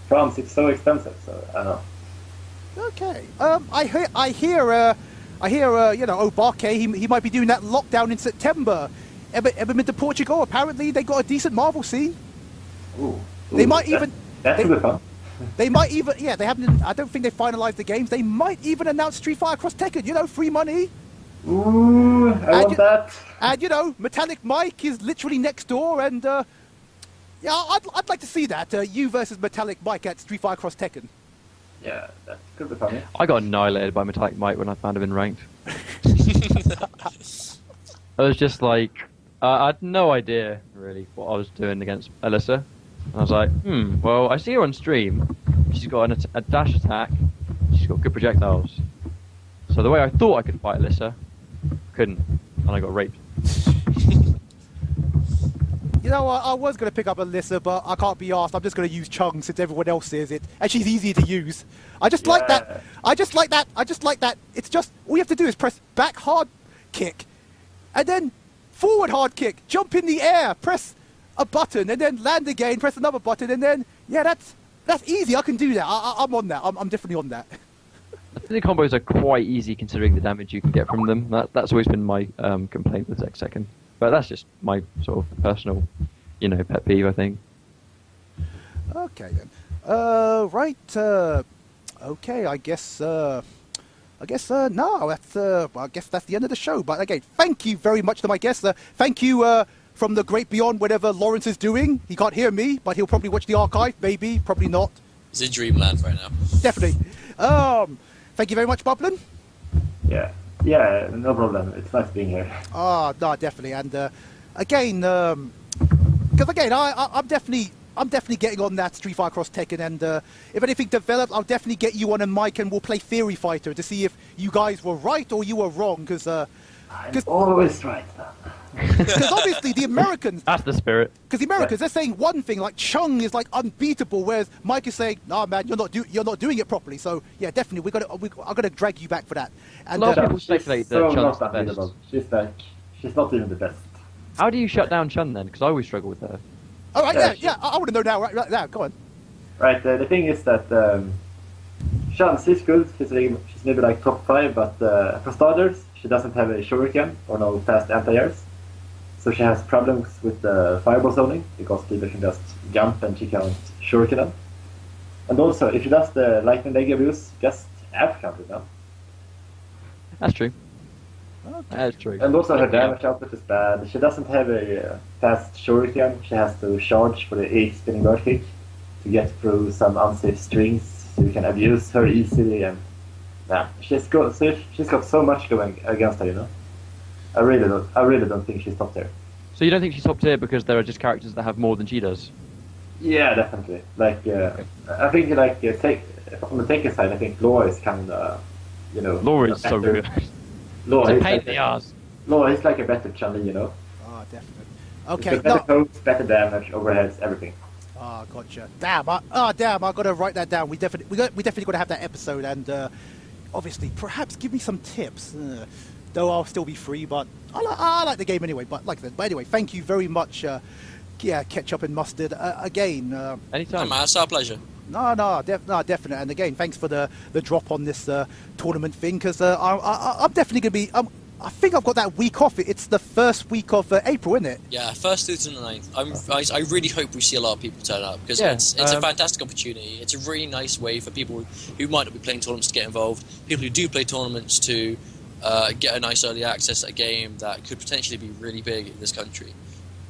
France, it's so expensive, so I don't know. Okay. I hear. Barke, he might be doing that lockdown in September. Ever been to Portugal? Apparently, they got a decent Marvel scene. Ooh, They might even. That would be fun. They might even, they haven't. I don't think they finalized the games. They might even announce Street Fighter Cross Tekken. Free money. Ooh, I want that. And Metallic Mike is literally next door, and I'd like to see that. You versus Metallic Mike at Street Fighter Cross Tekken. Yeah, that could be funny. I got annihilated by Metallic Mike when I found him in ranked. I was just like, I had no idea really what I was doing against Alyssa. And I was like, well, I see her on stream. She's got a dash attack. She's got good projectiles. So the way I thought I could fight Alyssa, couldn't. And I got raped. I was going to pick up Alyssa, but I can't be asked. I'm just going to use Chung since everyone else says it. And she's easier to use. I just like that. I just like that. It's just, all you have to do is press back hard kick. And then forward hard kick. Jump in the air. Press a button and then land again, press another button, and then That's easy. I can do that. I'm on that. I'm definitely on that. I think the combos are quite easy considering the damage you can get from them. That's always been my complaint with Zek2nd. But that's just my sort of personal, pet peeve, I think. Okay then. Right. Okay. I guess. No. That's. Well, I guess that's the end of the show. But again, thank you very much to my guests. Thank you from the great beyond, whatever Lawrence is doing. He can't hear me, but he'll probably watch the archive. Maybe, probably not. He's in dreamland right now. Definitely. Thank you very much, Bublin. Yeah, no problem. It's nice being here. No, definitely. And again, because again, I'm definitely getting on that Street Fighter Cross Tekken, and if anything develops, I'll definitely get you on a mic and we'll play Theory Fighter to see if you guys were right or you were wrong. Because I'm always right. Because obviously the Americans... That's the spirit. Because the Americans, they're saying one thing, like Chung is like unbeatable, whereas Mike is saying, "Nah, man, you're not doing it properly." So yeah, definitely, I'm gonna drag you back for that. And A lot of people speculate that Chun's the best. She's not even the best. How do you shut down Chun then? Because I always struggle with her. All right, yeah, I want to know now, right now. Go on. Right, the thing is that Chun, she's good. She's maybe like top 5, but for starters, she doesn't have a shuriken or no fast anti-airs. So she has problems with the fireball zoning because people can just jump and she can't shuriken them. And also, if she does the lightning leg abuse, just F counter them. That's true. That's true. And also her damage output is bad. She doesn't have a fast shuriken. She has to charge for the 8 spinning bird kick to get through some unsafe strings so you can abuse her easily. And yeah, she's got so much going against her, I really don't think she's top tier. So you don't think she's top tier because there are just characters that have more than she does? Yeah, definitely. Like, I think from the Tekken side, I think Law is kind of, Law is so good. Law It's a is pain in the ass. Law is like a better Chun-Li, Oh, definitely. Okay. Better codes, better damage, overheads, everything. Oh, gotcha. Damn, I got to write that down. We definitely got to have that episode, and obviously, perhaps give me some tips. Though I'll still be free, but I like the game anyway. But like that. But anyway, thank you very much. Ketchup and mustard again. Anytime. It's our pleasure. No, definitely. And again, thanks for the drop on this tournament thing, because I'm definitely gonna be. I think I've got that week off. It's the first week of April, isn't it? Yeah, 1st through to the 9th. I really hope we see a lot of people turn up because it's a fantastic opportunity. It's a really nice way for people who might not be playing tournaments to get involved. People who do play tournaments to get a nice early access at a game that could potentially be really big in this country.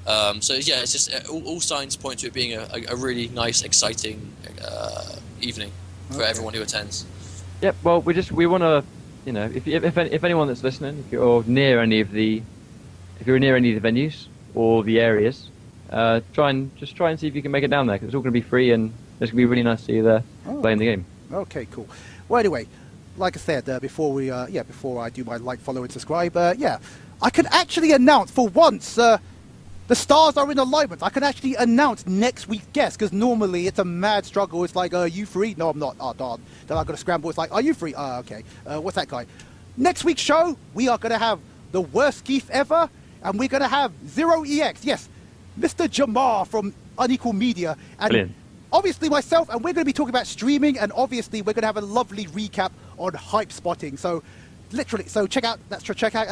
So yeah, it's just all signs point to it being a really nice, exciting evening for everyone who attends. Yep. Well, we want to, if anyone that's listening, if you're near any of the venues or the areas, try and see if you can make it down there because it's all going to be free and it's going to be really nice to see you there playing the game. Okay, cool. Well, anyway, like I said before I do my like, follow, and subscribe, I can actually announce for once. The stars are in alignment. I can actually announce next week's guest because normally it's a mad struggle. It's like, are you free? No, I'm not. Oh, darn. Then I've got to scramble. It's like, are you free? Okay. What's that guy? Next week's show, we are going to have the worst Keith ever, and we're going to have 0EX. Yes, Mr. Jamar from Unequal Media. And brilliant. Obviously myself, and we're going to be talking about streaming, and obviously we're going to have a lovely recap on hype spotting. So literally, check out that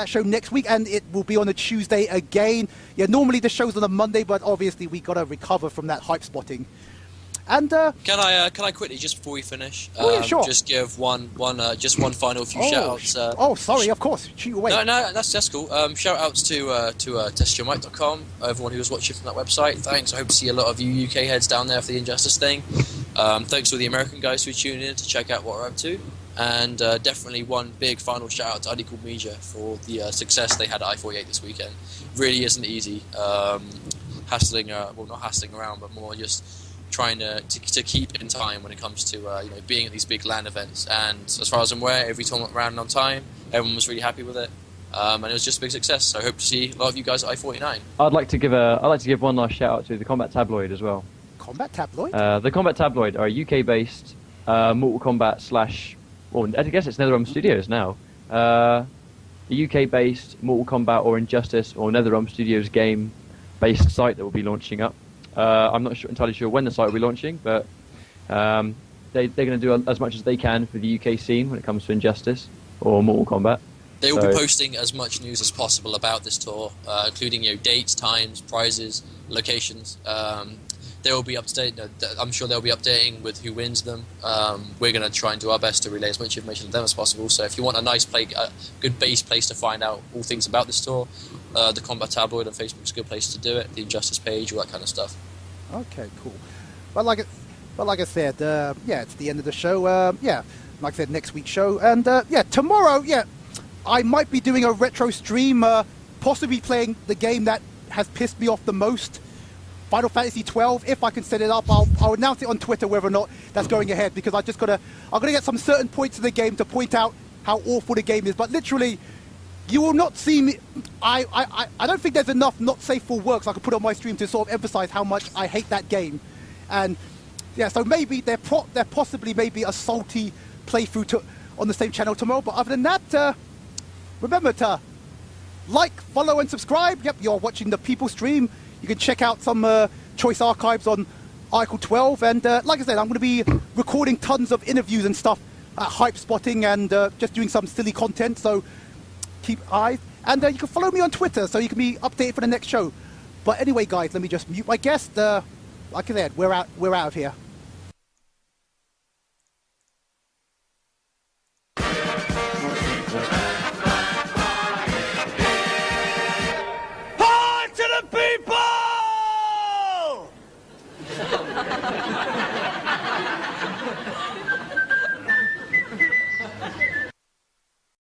show next week, and it will be on a Tuesday again. Yeah, normally the show's on a Monday, but obviously we got to recover from that hype spotting. And can I quickly, just before we finish, sure. just give one final few shout-outs. Sorry, of course, shoot away. No, that's cool. Shout-outs to testyourmic.com, everyone who was watching from that website. Thanks. I hope to see a lot of you UK heads down there for the Injustice thing. Thanks to the American guys who tuned in to check out what we're up to. And definitely one big final shout out to Unequal Media for the success they had at i48 this weekend. Really isn't easy. Not hassling around, but more just trying to keep in time when it comes to being at these big LAN events. And as far as I'm aware, every tournament ran on time. Everyone was really happy with it, and it was just a big success. So I hope to see a lot of you guys at i49. I'd like to give one last shout out to the Combat Tabloid as well. Combat Tabloid? The Combat Tabloid are a UK-based Mortal Kombat I guess it's NetherRealm Studios now. A UK-based Mortal Kombat or Injustice or NetherRealm Studios game-based site that will be launching up. I'm not entirely sure when the site will be launching, but They're going to do as much as they can for the UK scene when it comes to Injustice or Mortal Kombat. They will be posting as much news as possible about this tour, including dates, times, prizes, locations. They will be up to date. I'm sure they'll be updating with who wins them. We're going to try and do our best to relay as much information to them as possible. So if you want a good base place to find out all things about this tour, the Combat Tabloid on Facebook is a good place to do it. The Injustice page, all that kind of stuff. Okay, cool. But like I said, it's the end of the show. Like I said, next week's show, and tomorrow, I might be doing a retro stream, possibly playing the game that has pissed me off the most, Final Fantasy 12. If I can set it up, I'll announce it on Twitter whether or not that's going ahead, because I'm gonna get some certain points of the game to point out how awful the game is. But literally, you will not see me. I don't think there's enough not safe for works I could put on my stream to sort of emphasize how much I hate that game. And so maybe there possibly may be a salty playthrough on the same channel tomorrow. But other than that, remember to like, follow, and subscribe. Yep, you're watching the People stream. You can check out some choice archives on i48, and like I said, I'm going to be recording tons of interviews and stuff at Hype Spotting, and just doing some silly content. So keep eyes, and you can follow me on Twitter so you can be updated for the next show. But anyway, guys, let me just mute my guest. Like I said, we're out of here. Hi to the people!